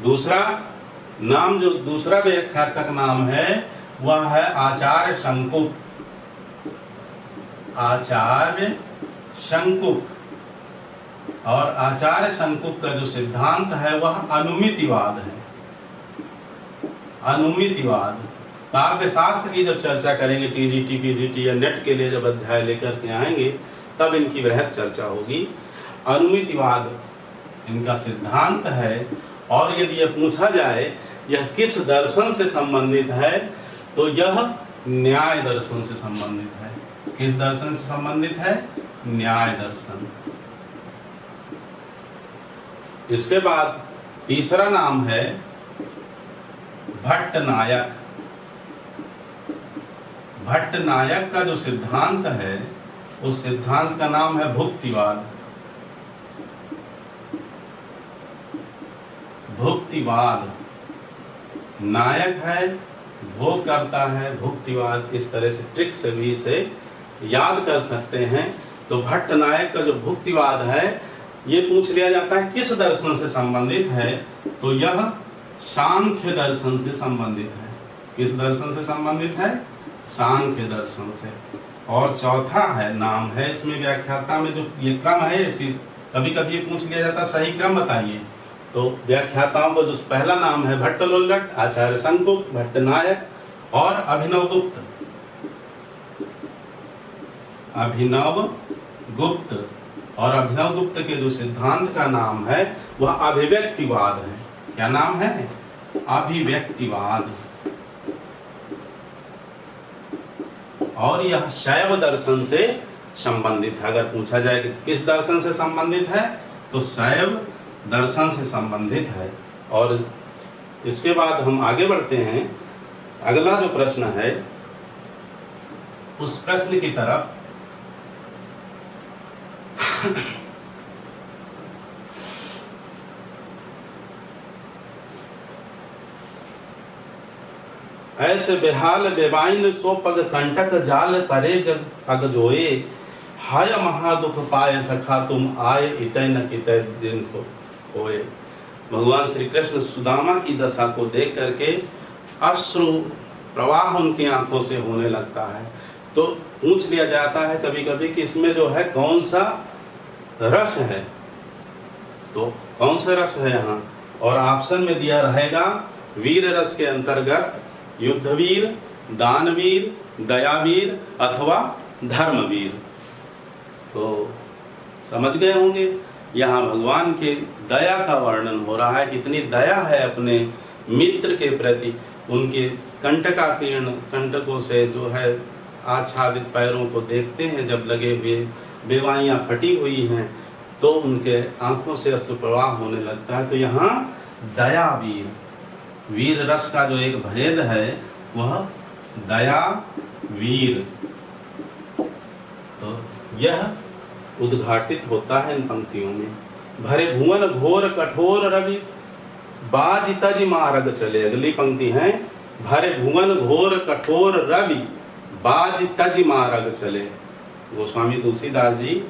A: दूसरा नाम, जो दूसरा व्याख्यातक नाम है वह है आचार्य शंकुक। आचार्य शंकुक, और आचार्य शंकुक का जो सिद्धांत है वह अनुमितिवाद है। अनुमितिवाद। काव्य शास्त्र की जब चर्चा करेंगे टीजीटी, पीजीटी या नेट के लिए जब अध्याय लेकर के आएंगे तब इनकी वृहद चर्चा होगी। अनुमितिवाद इनका सिद्धांत है, और यदि यह पूछा जाए यह किस दर्शन से संबंधित है तो यह न्याय दर्शन से संबंधित है। किस दर्शन से संबंधित है? न्याय दर्शन। इसके बाद तीसरा नाम है भट्ट नायक। भट्ट नायक का जो सिद्धांत है उस सिद्धांत का नाम है भुक्तिवाद। भुक्तिवाद, नायक है, भोग करता है, भुक्तिवाद। इस तरह से ट्रिक से भी इसे याद कर सकते हैं। तो भट्ट नायक का जो भुक्तिवाद है ये पूछ लिया जाता है किस दर्शन से संबंधित है, तो यह सांख्य दर्शन से संबंधित है। किस दर्शन से संबंधित है? सांख्य दर्शन से। और चौथा है नाम है इसमें व्याख्याता में जो ये क्रम है, कभी कभी ये पूछ लिया जाता सही क्रम बताइए। तो व्याख्याताओं को जो पहला नाम है भट्ट लोल्लट, आचार्य शंकुक, भट्ट नायक और अभिनव गुप्त। अभिनव गुप्त, और अभिनव गुप्त के जो सिद्धांत का नाम है वह अभिव्यक्तिवाद है। क्या नाम है? अभिव्यक्तिवाद। और यह शैव दर्शन से संबंधित है। अगर पूछा जाए कि किस दर्शन से संबंधित है तो शैव दर्शन से संबंधित है। और इसके बाद हम आगे बढ़ते हैं। अगला जो प्रश्न है उस प्रश्न की तरफ। ऐसे बेहाल बेबाइन सो पग कंटक जाल करे जग पग जोए, हाय महादुख पाए सखा तुम आए इतय न कितय दिन को होए। भगवान श्री कृष्ण सुदामा की दशा को देख करके अश्रु प्रवाह उनकी आंखों से होने लगता है। तो पूछ लिया जाता है कभी कभी कि इसमें जो है कौन सा रस है, तो कौन सा रस है यहाँ, और ऑप्शन में दिया रहेगा वीर रस के अंतर्गत युद्धवीर, दानवीर, दयावीर अथवा धर्मवीर। तो समझ गए होंगे यहाँ भगवान के दया का वर्णन हो रहा है। इतनी दया है अपने मित्र के प्रति, उनके कंटकाकीर्ण कंटकों से जो है आच्छादित पैरों को देखते हैं जब लगे हुए बेवाइयाँ फटी हुई हैं तो उनके आंखों से अश्रु प्रवाह होने लगता है। तो यहाँ दयावीर, वीर रस का जो एक भेद है वह दयावीर, तो यह उद्घाटित होता है इन पंक्तियों में। भरे भुवन घोर कठोर रवि बाज तज मार्ग चले। अगली पंक्ति है भरे भुवन घोर कठोर रवि, बाज तज मारग चले। गोस्वामी तुलसीदास जी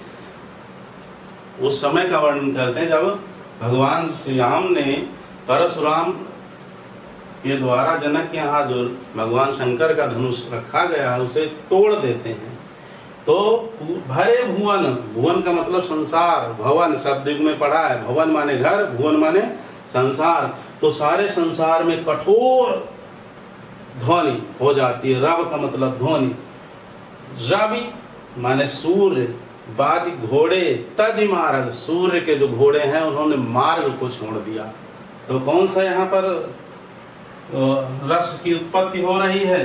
A: उस समय का वर्णन करते हैं जब भगवान श्री राम ने परशुराम के द्वारा जनक के यहाँ जो भगवान शंकर का धनुष रखा गया है उसे तोड़ देते हैं। तो भरे भुवन, भुवन का मतलब संसार, भवन शब्द में पढ़ा है, भवन माने घर, भुवन माने संसार। तो सारे संसार में कठोर ध्वनि हो जाती है। रव का मतलब ध्वनि, रवि माने सूर्य, बाज घोड़े, तज मार्ग, सूर्य के जो घोड़े हैं उन्होंने मार्ग को छोड़ दिया। तो कौन सा यहाँ पर रस की उत्पत्ति हो रही है?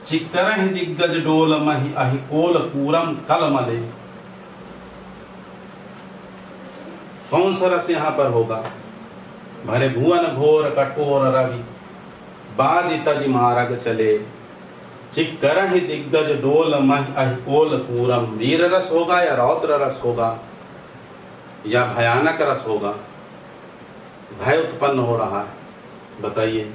A: चिक्कर दिग्गज डोल मही अहिकोल पूरम कलमले। कौन सा रस यहाँ पर होगा? भरे भुवन घोर कठोर रवि, बाज तज मार्ग चले, चिक्कर दिग्गज डोल मही अहिकोल पूरम। वीर रस होगा या रौद्र रस होगा या भयानक रस होगा? भय उत्पन्न हो रहा है, बताइए।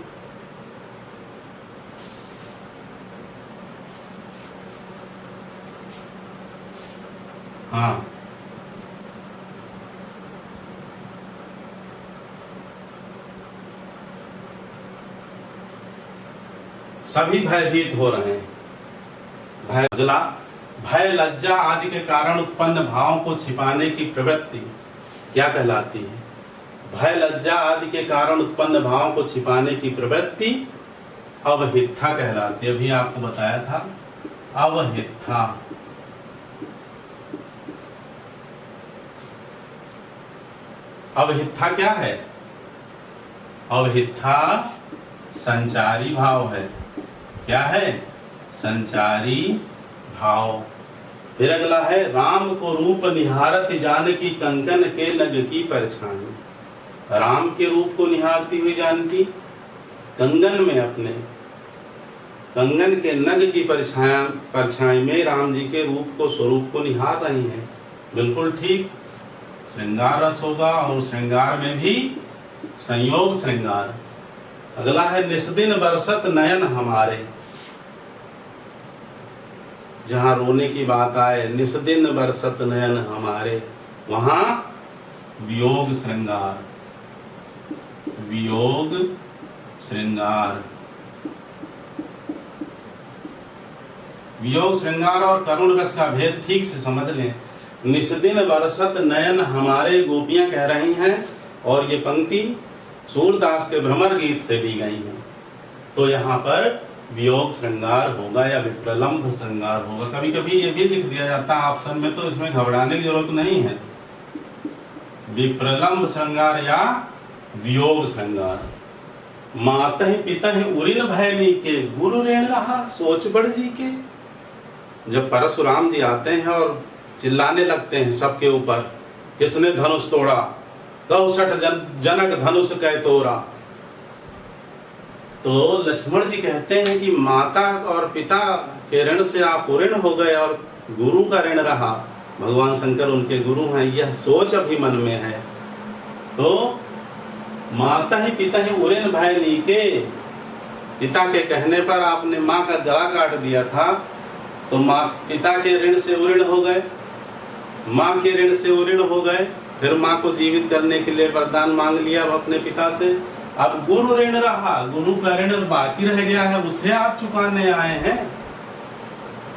A: हाँ, सभी भयभीत हो रहे हैं। भय, अगला, भय लज्जा आदि के कारण उत्पन्न भावों को छिपाने की प्रवृत्ति क्या कहलाती है? भय लज्जा आदि के कारण उत्पन्न भावों को छिपाने की प्रवृत्ति अवहित्था कहलाती है। अभी आपको बताया था अवहित्था। अवहित्था क्या है? अवहित्था संचारी भाव है। क्या है? संचारी भाव। फिर अगला है राम को रूप निहारत जानकी, कंकन के नग की परछाई। राम के रूप को निहारती हुई जानकी कंगन में, अपने कंगन के नग की परछाई में राम जी के रूप को, स्वरूप को निहार रही हैं। बिल्कुल ठीक, श्रृंगार रस होगा और श्रृंगार में भी संयोग श्रृंगार। अगला है निस्दिन बरसत नयन हमारे। जहां रोने की बात आए, निस्दिन बरसत नयन हमारे, वहां वियोग श्रृंगार, वियोग श्रृंगार। वियोग श्रृंगार और करुण रस का भेद ठीक से समझ लें। निस्दिन बरसत नयन हमारे गोपियां कह रही हैं और ये पंक्ति सूरदास के भ्रमर गीत से दी गई है। तो यहाँ पर वियोग श्रृंगार होगा या विप्रलंभ श्रृंगार होगा। कभी कभी ये भी लिख दिया जाता है ऑप्शन में, तो इसमें घबराने की जरूरत नहीं है। विप्रलंभ श्रृंगार या वियोग श्रृंगार। मातहि पितहि उरिन भयनी के, गुरु ऋण रहा सोच बड़ जी के। जब परशुराम जी आते हैं और चिल्लाने लगते हैं सबके ऊपर, किसने धनुष तोड़ा? कौसठ जनक धनुष कै तोड़ा। तो लक्ष्मण जी कहते हैं कि माता और पिता के ऋण से आप ऋण हो गए और गुरु का ऋण रहा। भगवान शंकर उनके गुरु हैं, यह सोच अभी मन में है। तो माता ही पिता ही उऋण भयनी के, पिता के कहने पर आपने माँ का गला काट दिया था, तो माँ पिता के ऋण से उऋण हो गए, माँ के ऋण से उऋण हो गए। फिर माँ को जीवित करने के लिए वरदान मांग लिया अपने पिता से। अब गुरु ऋण रहा, गुरु का ऋण बाकी रह गया है, उसे आप चुकाने आए हैं।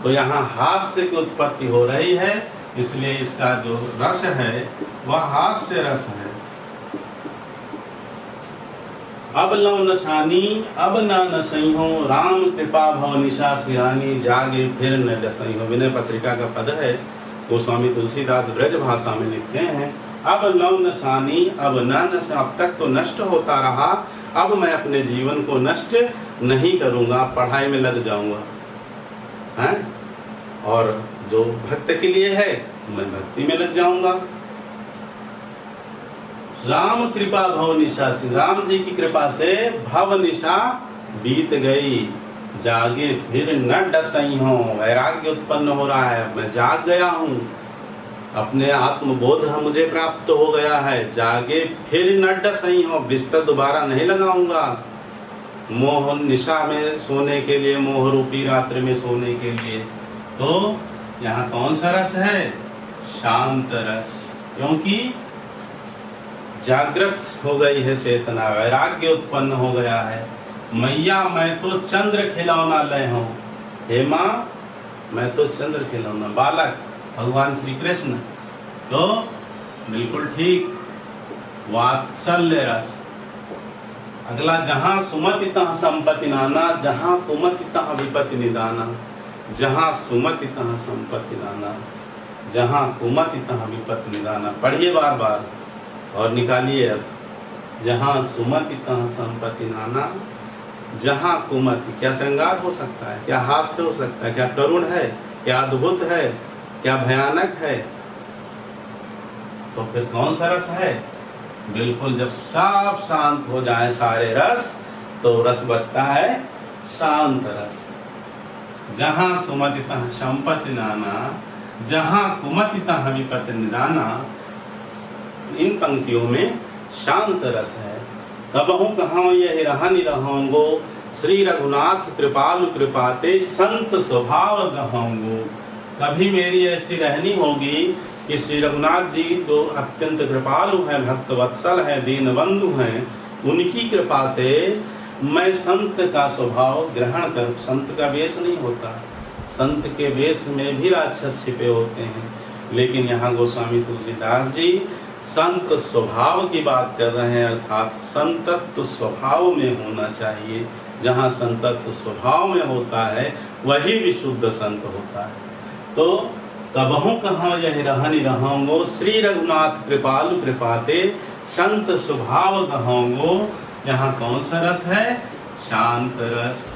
A: तो यहाँ हास्य की उत्पत्ति हो रही है, इसलिए इसका जो रस है वह हास्य रस है। अब लौ नशानी अब न नसइहो, राम कृपा भव निशा सियानी, जागे फिर न डसइहो। विनय पत्रिका का पद है, गोस्वामी तुलसीदास ब्रज भाषा में लिखते हैं अब लौ नशानी अब न नस। अब तक तो नष्ट होता रहा, अब मैं अपने जीवन को नष्ट नहीं करूँगा, पढ़ाई में लग जाऊँगा हैं, और जो भक्त के लिए है मैं भक्ति में लग जाऊँगा। राम कृपा भव निशा, राम जी की कृपा से भव निशा बीत गई, जागे फिर न डसई हो। वैराग्य उत्पन्न हो रहा है, मैं जाग गया हूँ, अपने आत्मबोध मुझे प्राप्त हो गया है। जागे फिर न डसई हो, बिस्तर दोबारा नहीं लगाऊंगा, मोह निशा में सोने के लिए, मोह रूपी रात्रि में सोने के लिए। तो यहाँ कौन सा रस है? शांत रस, क्योंकि जागृत हो गई है चेतना, वैराग्य उत्पन्न हो गया है। मैया मैं तो चंद्र खिलौना लय हूँ, हे माँ मैं तो चंद्र खिलौना। बालक भगवान श्री कृष्ण, तो बिल्कुल ठीक, वात्सल्य रस। अगला, जहाँ सुमति तहाँ संपत्ति नाना, जहाँ कुमति तहाँ विपत्ति निदाना। जहाँ सुमति तहाँ संपत्ति नाना, जहाँ कुमति तहाँ विपत्ति निदाना। पढ़िए बार बार और निकालिए अब। जहाँ सुमति तहाँ संपत्ति नाना, जहाँ कुमति। क्या श्रृंगार हो सकता है? क्या हास्य हो सकता है? क्या करुण है? क्या अद्भुत है? क्या भयानक है? तो फिर कौन सा रस है? बिल्कुल, जब सब शांत हो जाए सारे रस, तो रस बचता है शांत रस। जहाँ सुमति तहाँ संपत्ति नाना, जहाँ कुमति तहाँ विपत्ति निदाना। इन पंक्तियों में शांत रस है। कबहू कहाँ यह रहा निरहोंगो, श्री रघुनाथ कृपालु कृपाते, संत स्वभाव गहोंगो। कभी मेरी ऐसी रहनी होगी कि श्री रघुनाथ जी जो अत्यंत कृपालु हैं, भक्त वत्सल हैं, दीन बंधु हैं, उनकी कृपा से मैं संत का स्वभाव ग्रहण करूं। संत का वेश नहीं होता, संत के वेश में भी राक्षस छिपे होते हैं, लेकिन यहाँ गोस्वामी तुलसीदास जी संत स्वभाव की बात कर रहे हैं, अर्थात संतत्व स्वभाव में होना चाहिए। जहाँ संतत्व स्वभाव में होता है वही विशुद्ध संत होता है। तो कबहू कहाँ यह रहनि रहोंगो, श्री रघुनाथ कृपालु कृपाते, संत स्वभाव गहोंगो। यहाँ कौन सा रस है? शांत रस।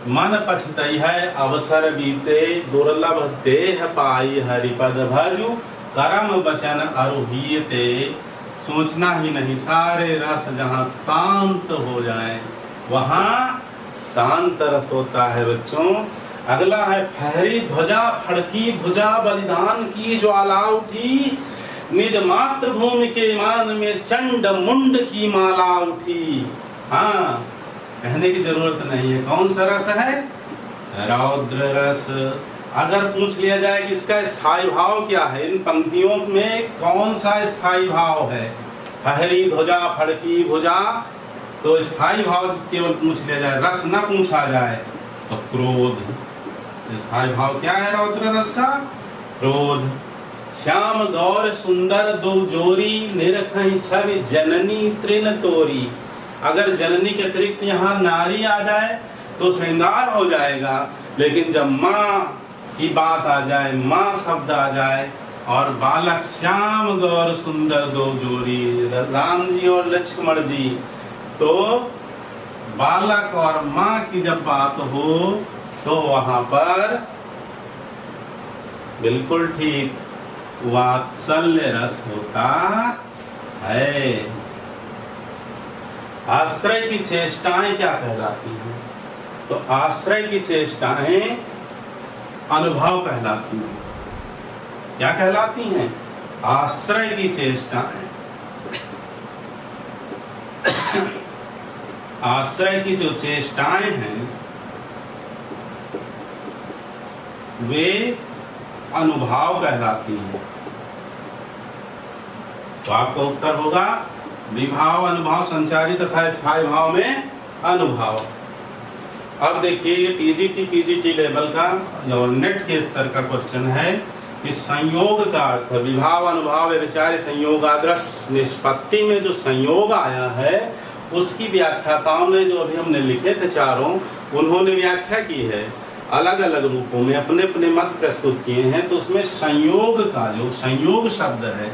A: मन पछतई है अवसर बीते, दुर्लभ देह पाई हरिपद भजु, कर्म वचन अरुहीते। सोचना ही नहीं, सारे रस जहाँ शांत हो जाए वहाँ शांत रस होता है बच्चों। अगला है, फहरी ध्वजा फड़की भुजा, बलिदान की ज्वाला उठी, निज मातृभूमि के मान में चंड मुंड की माला उठी। हाँ, कहने की जरूरत नहीं है। कौन सा रस है? रौद्र रस। अगर पूछ लिया जाए कि इसका स्थायी भाव क्या है, इन पंक्तियों में कौन सा स्थायी भाव है? फहरी ध्वजा फड़की भुजा, तो स्थायी भाव केवल पूछ लिया जाए, रस न पूछा जाए तो क्रोध। स्थायी भाव क्या है रौद्र रस का? क्रोध। श्याम गौर सुंदर दो जोरी, निरखई छवि जननी तृण तोरी। अगर जननी के अतिरिक्त यहाँ नारी आ जाए तो श्रृंगार हो जाएगा, लेकिन जब माँ की बात आ जाए, माँ शब्द आ जाए, और बालक श्याम गौर सुंदर दो जोरी, राम जी और लक्ष्मण जी, तो बालक और माँ की जब बात हो तो वहां पर बिल्कुल ठीक वात्सल्य रस होता है। आश्रय की चेष्टाएं क्या कहलाती हैं? तो आश्रय की चेष्टाएं अनुभव कहलाती हैं। क्या कहलाती हैं? आश्रय की चेष्टाएं। आश्रय की जो चेष्टाएं हैं वे अनुभाव कहलाती हैं। तो आपका उत्तर होगा विभाव, अनुभाव, संचारी तथा स्थायी भाव में अनुभाव। अब देखिए, ये टीजीटी पीजीटी लेवल का और नेट के स्तर का क्वेश्चन है कि संयोग का अर्थ, विभाव, अनुभाव, विचार्य, संयोग, आदर्श निष्पत्ति में जो संयोग आया है उसकी व्याख्याताओं ने, जो अभी हमने लिखे थे चारों, उन्होंने व्याख्या की है अलग अलग रूपों में, अपने अपने मत प्रस्तुत किए हैं। तो उसमें संयोग का जो संयोग शब्द है,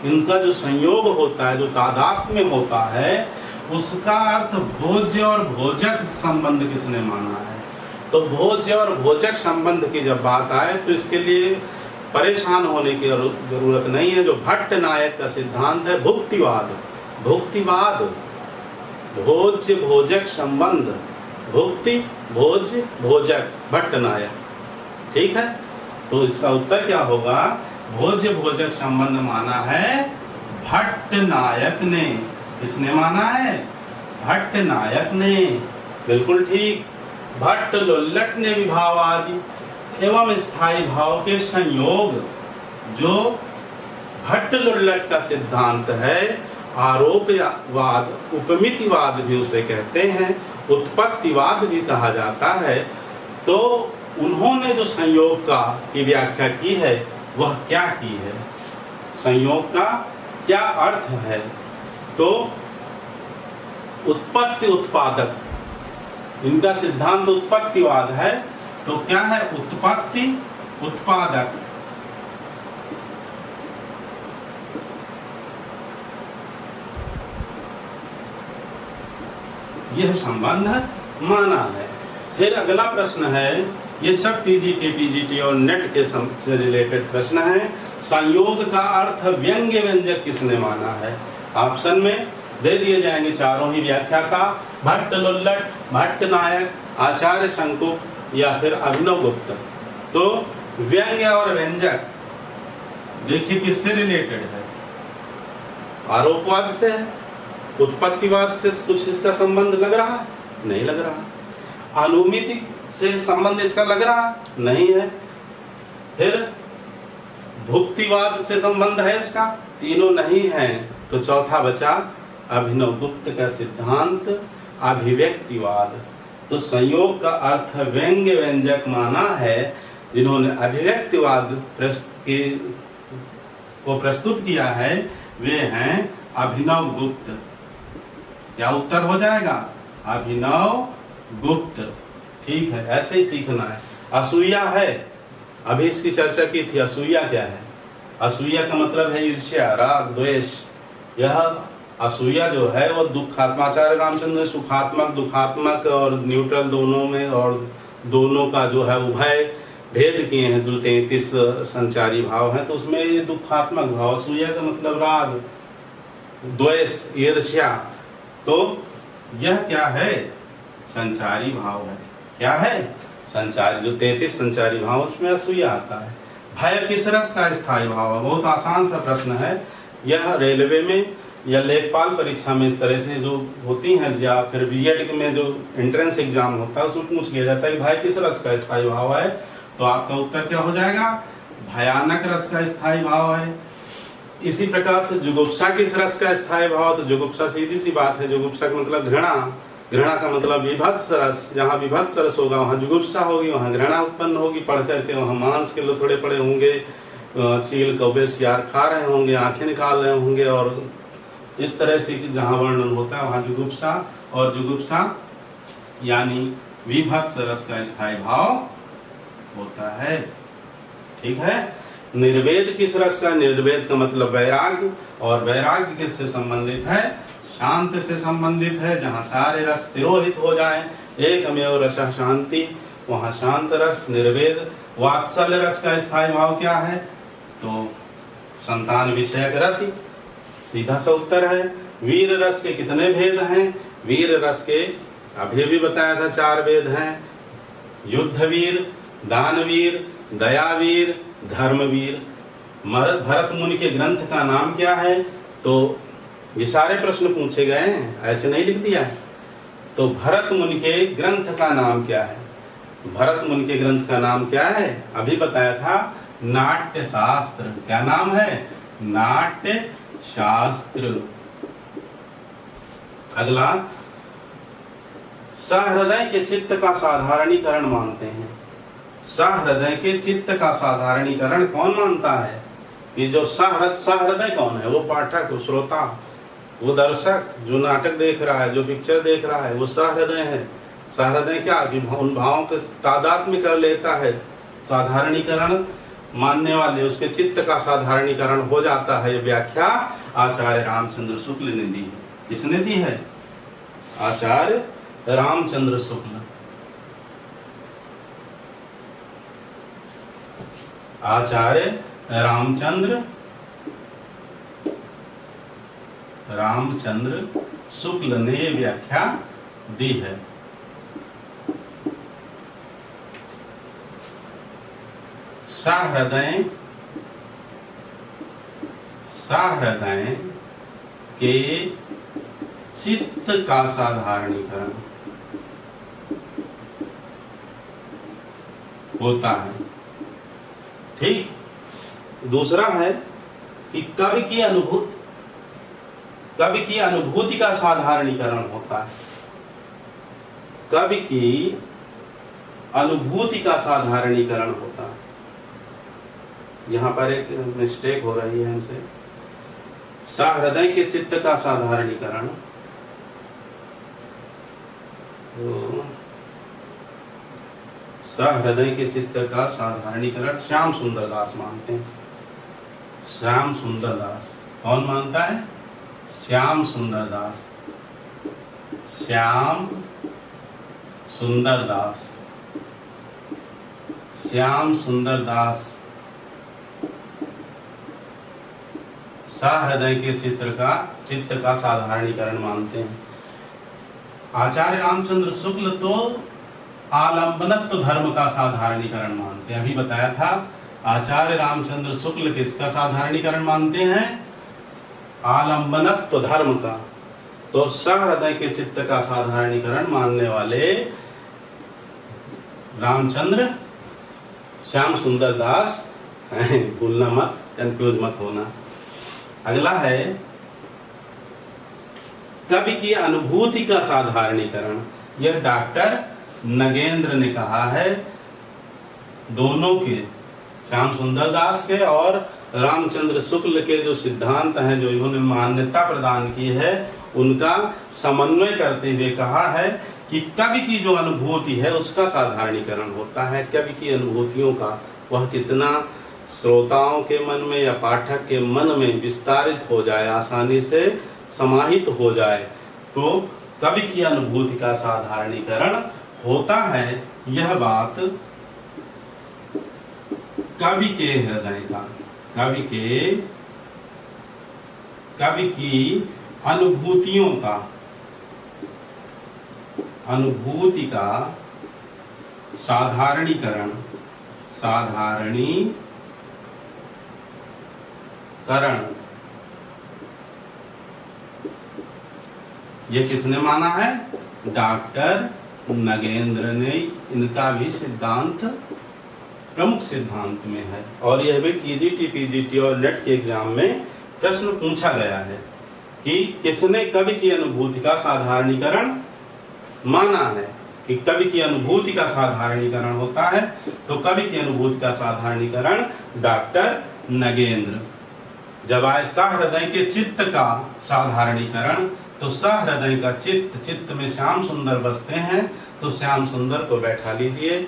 A: इनका जो संयोग होता है, जो तादात्म्य में होता है, उसका अर्थ भोज्य और भोजक संबंध किसने माना है? तो भोज्य और भोजक संबंध की जब बात आए तो इसके लिए परेशान होने की जरूरत नहीं है। जो भट्ट नायक का सिद्धांत है भुक्तिवाद, भुक्तिवाद भोज्य भोजक संबंध, भुक्ति भोज्य भोजक, भट्ट नायक, ठीक है। तो इसका उत्तर क्या होगा? भोज्य भोजक संबंध माना है भट्ट नायक ने। किसने माना है? भट्ट नायक ने, बिल्कुल ठीक, भट्ट लुल्लट ने विभाव आदि एवं स्थायी भाव के संयोग, जो भट्ट लुल्लट का सिद्धांत है, आरोपवाद, उपमितिवाद भी उसे कहते हैं, उत्पत्तिवाद भी कहा जाता है। तो उन्होंने जो संयोग का की व्याख्या की है वह क्या की है, संयोग का क्या अर्थ है? तो उत्पत्ति उत्पादक, इनका सिद्धांत उत्पत्तिवाद है। तो क्या है? उत्पत्ति उत्पादक। यह संबंध माना है। फिर अगला प्रश्न है, ये सब पीजीटी और नेट के से रिलेटेड प्रश्न है। संयोग का अर्थ व्यंग्य व्यंजक किसने माना है? ऑप्शन में दे दिए जाएंगे चारों ही व्याख्याता, भट्ट लुल्लट, भट्ट नायक, आचार्य शंकु या फिर अभिनव गुप्त। तो व्यंग्य और व्यंजक देखिए किससे रिलेटेड है? आरोपवाद से है, उत्पत्तिवाद से कुछ इसका संबंध लग रहा है? नहीं लग रहा। अनुमिति से संबंध इसका लग रहा? नहीं है। फिर भुक्तिवाद से संबंध है इसका? तीनों नहीं है। तो चौथा बचा अभिनव गुप्त का सिद्धांत अभिव्यक्तिवाद। तो संयोग का अर्थ व्यंग्य व्यंजक माना है। जिन्होंने अभिव्यक्तिवाद को प्रस्तुत किया है वे हैं अभिनव गुप्त। क्या उत्तर हो जाएगा? अभिनव गुप्त। ठीक है, ऐसे ही सीखना है। असूया है, अभी इसकी चर्चा की थी। असूया क्या है? असूया का मतलब है ईर्ष्या, राग, द्वेष। यह असूया जो है वो दुखात्मक, आचार्य रामचंद्र ने सुखात्मक, दुखात्मक और न्यूट्रल दोनों में, और दोनों का जो है उभय भेद किए हैं। जो 33 संचारी भाव हैं तो उसमें ये दुखात्मक भाव, असूया का मतलब राग, द्वेष, ईर्ष्या। तो यह क्या है? संचारी भाव है। क्या है? संचारी। जो 33 संचारी भाव उसमें असूया आता है। भय किस रस का स्थायी भाव है? बहुत आसान सा प्रश्न है। यह रेलवे में या लेखपाल परीक्षा में इस तरह से जो होती हैं, या फिर बीएड में जो एंट्रेंस एग्जाम होता है उसमें पूछ लिया जाता है कि भय किस रस का स्थायी भाव है? तो आपका उत्तर क्या हो जाएगा? भयानक रस का स्थायी भाव है। इसी प्रकार से जुगुप्सा किस रस का स्थायी भाव? तो जुगुप्सा सीधी सी बात है, जुगुप्सा का मतलब घृणा, घृणा का मतलब विभत्स रस। जहाँ विभत्स रस होगा वहाँ जुगुप्सा होगी, वहाँ घृणा उत्पन्न होगी। पढ़ करके वहाँ मांस के लोथड़े पड़े होंगे, चील कौवे शियार खा रहे होंगे, आंखें निकाल रहे होंगे, और इस तरह से जहाँ वर्णन होता है वहाँ जुगुप्सा। और जुगुप्सा यानी विभत्स रस का स्थायी भाव होता है। ठीक है। निर्वेद किस रस का? निर्वेद का मतलब वैराग्य, और वैराग्य किससे संबंधित है? शांत से संबंधित है। जहाँ सारे रस तिरोहित हो जाएं, एकमेव रसः शांति, वहाँ शांत रस निर्वेद। वात्सल्य रस का स्थायी भाव क्या है? तो संतान विषयक रति, सीधा सा उत्तर है। वीर रस के कितने भेद हैं? वीर रस के अभी भी बताया था 4 भेद हैं। युद्धवीर, दानवीर, दयावीर, धर्मवीर। भरत मुनि के ग्रंथ का नाम क्या है? तो ये सारे प्रश्न पूछे गए हैं, ऐसे नहीं लिख दिया है। तो भरत मुनि के ग्रंथ का नाम क्या है? भरत मुनि के ग्रंथ का नाम क्या है? अभी बताया था, नाट्य शास्त्र। क्या नाम है? नाट्य शास्त्र। अगला, सहृदय के चित्त का साधारणीकरण मानते हैं। सहृदय के चित्त का साधारणीकरण कौन मानता है? कि जो सहृदय कौन है? वो पाठक, वो श्रोता, वो दर्शक, जो नाटक देख रहा है, जो पिक्चर देख रहा है, वो सहृदय है। सहृदय क्या? कि उन भावों के तादात्म्य कर लेता है। साधारणीकरण मानने वाले, उसके चित्त का साधारणीकरण हो जाता है। ये व्याख्या आचार्य रामचंद्र शुक्ल ने दी। किसने दी है? आचार्य रामचंद्र शुक्ल। आचार्य रामचंद्र शुक्ल ने ये व्याख्या दी है। सहृदय के चित्त का साधारणीकरण होता है। ठीक। दूसरा है कि कवि की अनुभूति का साधारणीकरण होता है। कवि की अनुभूति का साधारणीकरण होता है। यहां पर एक मिस्टेक हो रही है हमसे। सहृदय के चित्त का साधारणीकरण, तो सहृदय के चित्त का साधारणीकरण श्याम सुंदर दास मानते हैं। श्याम सुंदर दास कौन मानता है? श्याम सुंदर दास। श्याम सुंदर दास। श्याम सुंदर दास सहृदय के चित्त का साधारणीकरण मानते हैं। आचार्य रामचंद्र शुक्ल तो आलंबनत्व धर्म का साधारणीकरण मानते हैं। अभी बताया था आचार्य रामचंद्र शुक्ल किसका साधारणीकरण मानते हैं? आलंबनत्व धर्म का। तो सहृदय के चित्त का साधारणीकरण मानने वाले रामचंद्र श्याम सुंदर दास हैं। भूलना मत, कंफ्यूज मत होना। अगला है कवि की अनुभूति का साधारणीकरण। यह डॉक्टर नगेंद्र ने कहा है। दोनों के, श्याम सुंदर दास के और रामचंद्र शुक्ल के जो सिद्धांत हैं, जो इन्होंने मान्यता प्रदान की है, उनका समन्वय करते हुए कहा है कि कवि की जो अनुभूति है उसका साधारणीकरण होता है। कवि की अनुभूतियों का वह कितना श्रोताओं के मन में या पाठक के मन में विस्तारित हो जाए, आसानी से समाहित हो जाए, तो कवि की अनुभूति का साधारणीकरण होता है। यह बात कवि के हृदय का, कवि की अनुभूति का साधारणीकरण ये किसने माना है? डॉक्टर नगेंद्र ने। इनका भी सिद्धांत प्रमुख सिद्धांत में है और यह भी टीजीटी, पीजीटी और नेट के एग्जाम में प्रश्न पूछा गया है कि किसने कवि की अनुभूति का साधारणीकरण माना है। कि कवि की अनुभूति का साधारणीकरण होता है, तो कवि की अनुभूति का साधारणीकरण डॉक्टर नगेंद्र। जब आए सहृदय के चित्त का साधारणीकरण, तो सहृदय का चित्त में श्याम सुंदर बसते हैं, तो श्याम सुंदर को बैठा लीजिए।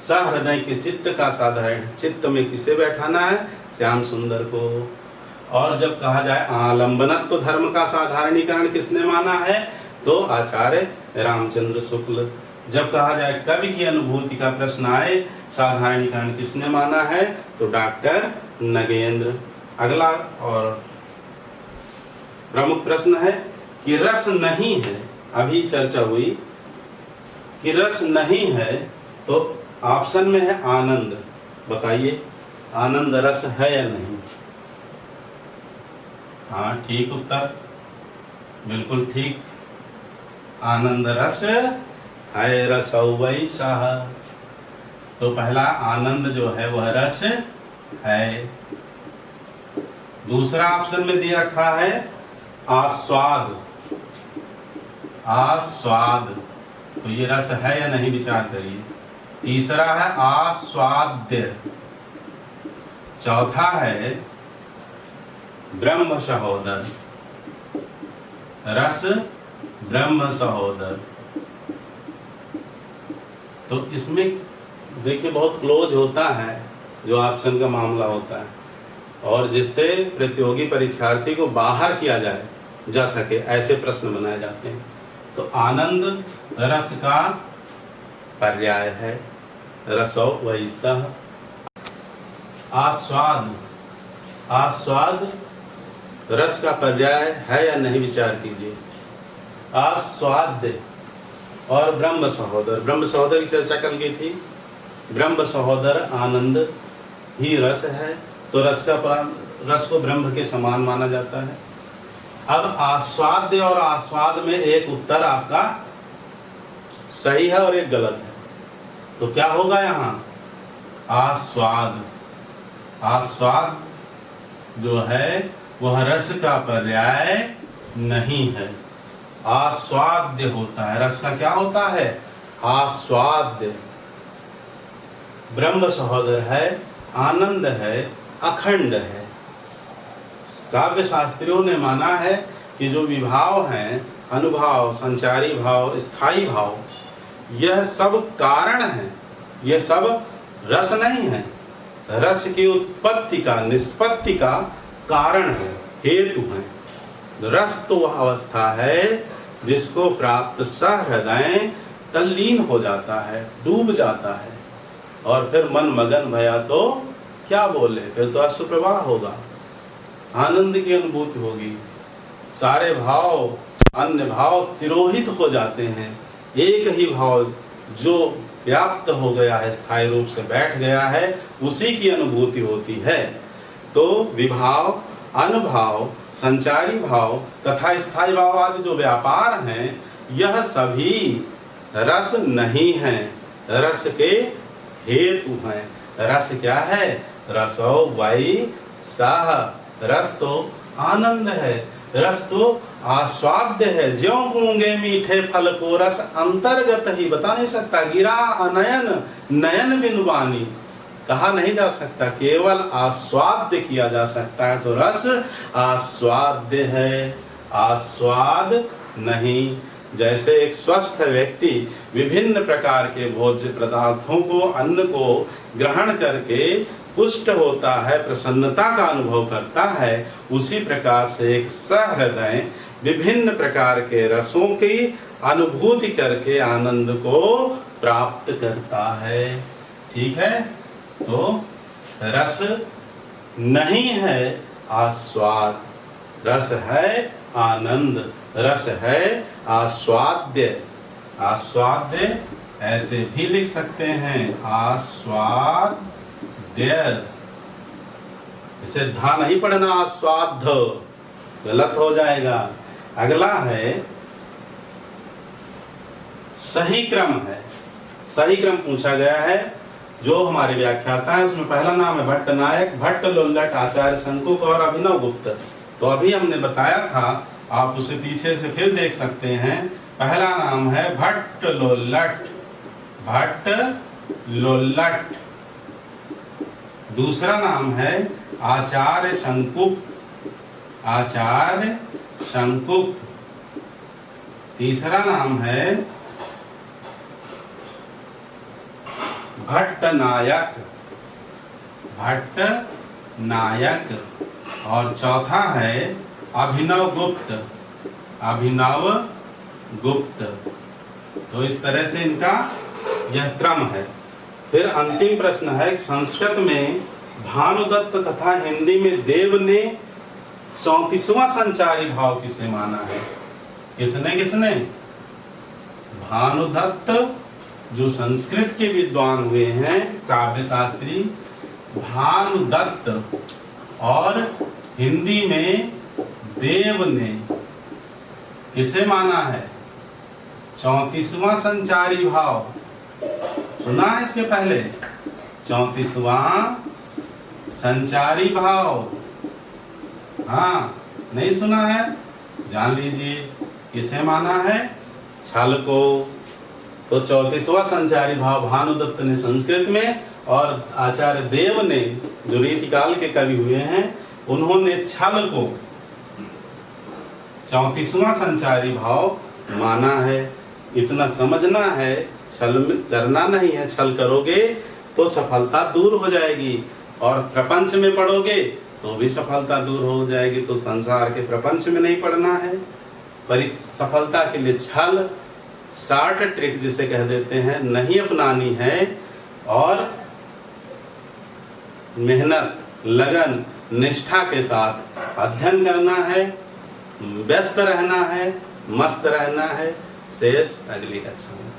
A: सहृदय के चित्त का साधारण, चित्त में किसे बैठाना है? श्याम सुंदर को। और जब कहा जाए आलंबनत्व धर्म का साधारणीकरण किसने माना है? तो आचार्य रामचंद्र शुक्ल। जब कहा जाए कवि की अनुभूति का प्रश्न आए, साधारणीकरण किसने माना है? तो डॉक्टर नगेंद्र। अगला और प्रमुख प्रश्न है कि रस नहीं है। अभी चर्चा हुई कि रस नहीं है, तो ऑप्शन में है आनंद। बताइए आनंद रस है या नहीं? हाँ, ठीक उत्तर, बिल्कुल ठीक। आनंद रस है, रसौवई साह। तो पहला आनंद जो है वह रस है। दूसरा ऑप्शन में दिया रखा है आस्वाद। आस्वाद, तो ये रस है या नहीं विचार करिए। तीसरा है आस्वाद्य। चौथा है ब्रह्म सहोदर। रस ब्रह्म सहोदर। तो इसमें देखिए बहुत क्लोज होता है जो ऑप्शन का मामला होता है, और जिससे प्रतियोगी परीक्षार्थी को बाहर किया जा सके, ऐसे प्रश्न बनाए जाते हैं। तो आनंद रस का पर्याय है, रसो वैसा। आस्वाद, आस्वाद रस का पर्याय है या नहीं विचार कीजिए। आस्वाद्य और ब्रह्म सहोदर। ब्रह्म सहोदर की चर्चा कल की थी। ब्रह्म सहोदर आनंद ही रस है, तो रस को ब्रह्म के समान माना जाता है। अब आस्वाद्य और आस्वाद में एक उत्तर आपका सही है और एक गलत है, तो क्या होगा यहाँ? आस्वाद। आस्वाद जो है वह रस का पर्याय नहीं है, आस्वाद्य होता है। रस का क्या होता है? आस्वाद्य। ब्रह्म सहोदर है, आनंद है, अखंड है। काव्य शास्त्रियों ने माना है कि जो विभाव हैं, अनुभाव, संचारी भाव, स्थायी भाव, यह सब कारण है, यह सब रस नहीं है। रस की उत्पत्ति का, निष्पत्ति का कारण है, हेतु है। रस तो वह अवस्था है जिसको प्राप्त सहृदय तल्लीन हो जाता है, डूब जाता है, और फिर मन मगन भया तो क्या बोले, फिर तो अश्रु प्रवाह होगा, आनंद की अनुभूति होगी, सारे भाव, अन्य भाव तिरोहित हो जाते हैं, एक ही भाव जो व्याप्त हो गया है, स्थायी रूप से बैठ गया है, उसी की अनुभूति होती है। तो विभाव, अनुभाव, संचारी भाव तथा स्थायी भाव आदि जो व्यापार हैं, यह सभी रस नहीं है, रस के हेतु हैं। रस क्या है? रसो वै सः। रस तो आनंद है, रस तो आस्वाद्य है। ज्यों गूंगे मीठे फल को रस अंतर्गत ही, बता नहीं सकता। गिरा अनयन नयन बिनु बानी, कहा नहीं जा सकता, केवल आस्वाद्य किया जा सकता है। तो रस आस्वाद्य है, आस्वाद नहीं। जैसे एक स्वस्थ व्यक्ति विभिन्न प्रकार के भोज्य पदार्थों को, अन्न को ग्रहण करके पुष्ट होता है, प्रसन्नता का अनुभव करता है, उसी प्रकार से एक सहृदय विभिन्न प्रकार के रसों की अनुभूति करके आनंद को प्राप्त करता है। ठीक है? तो रस नहीं है आस्वाद, रस है आनंद, रस है आस्वाद्य। आस्वाद्य ऐसे भी लिख सकते हैं, आस्वाद्य। इसे धा नहीं पढ़ना, आस्वाद्य, गलत हो जाएगा। अगला है सही क्रम है, सही क्रम पूछा गया है। जो हमारे व्याख्याता है उसमें पहला नाम है भट्ट नायक, भट्ट लोल्लट, आचार्य शंकुक और अभिनव गुप्त। तो अभी हमने बताया था, आप उसे पीछे से फिर देख सकते हैं। पहला नाम है भट्ट लोल्लट, भट्ट लोल्लट। दूसरा नाम है आचार्य शंकुक, आचार्य शंकुक। तीसरा नाम है भट्ट नायक, भट्ट नायक। और चौथा है अभिनव गुप्त, अभिनव गुप्त। तो इस तरह से इनका यह क्रम है। फिर अंतिम प्रश्न है, संस्कृत में भानुदत्त तथा हिंदी में देव ने 34वां संचारी भाव किसे माना है? किसने किसने? भानुदत्त जो संस्कृत के विद्वान हुए हैं, काव्य शास्त्री भानुदत्त, और हिंदी में देव ने किसे माना है? 34वां संचारी भाव। सुना है इसके पहले? 34वां संचारी भाव। हाँ, नहीं सुना है? जान लीजिए किसे माना है? छल को। तो 34वां संचारी भाव भानुदत्त ने संस्कृत में, और आचार्य देव ने जो रीतिकाल के कवि हुए हैं, उन्होंने छल को 34वां संचारी भाव माना है। इतना समझना है, छल करना नहीं है। छल करोगे तो सफलता दूर हो जाएगी, और प्रपंच में पढ़ोगे तो भी सफलता दूर हो जाएगी। तो संसार के प्रपंच में नहीं पढ़ना है, पर सफलता के लिए छल, शॉर्ट ट्रिक जिसे कह देते हैं, नहीं अपनानी है, और मेहनत, लगन, निष्ठा के साथ अध्ययन करना है, व्यस्त रहना है, मस्त रहना है। शेष अगली कक्षा में।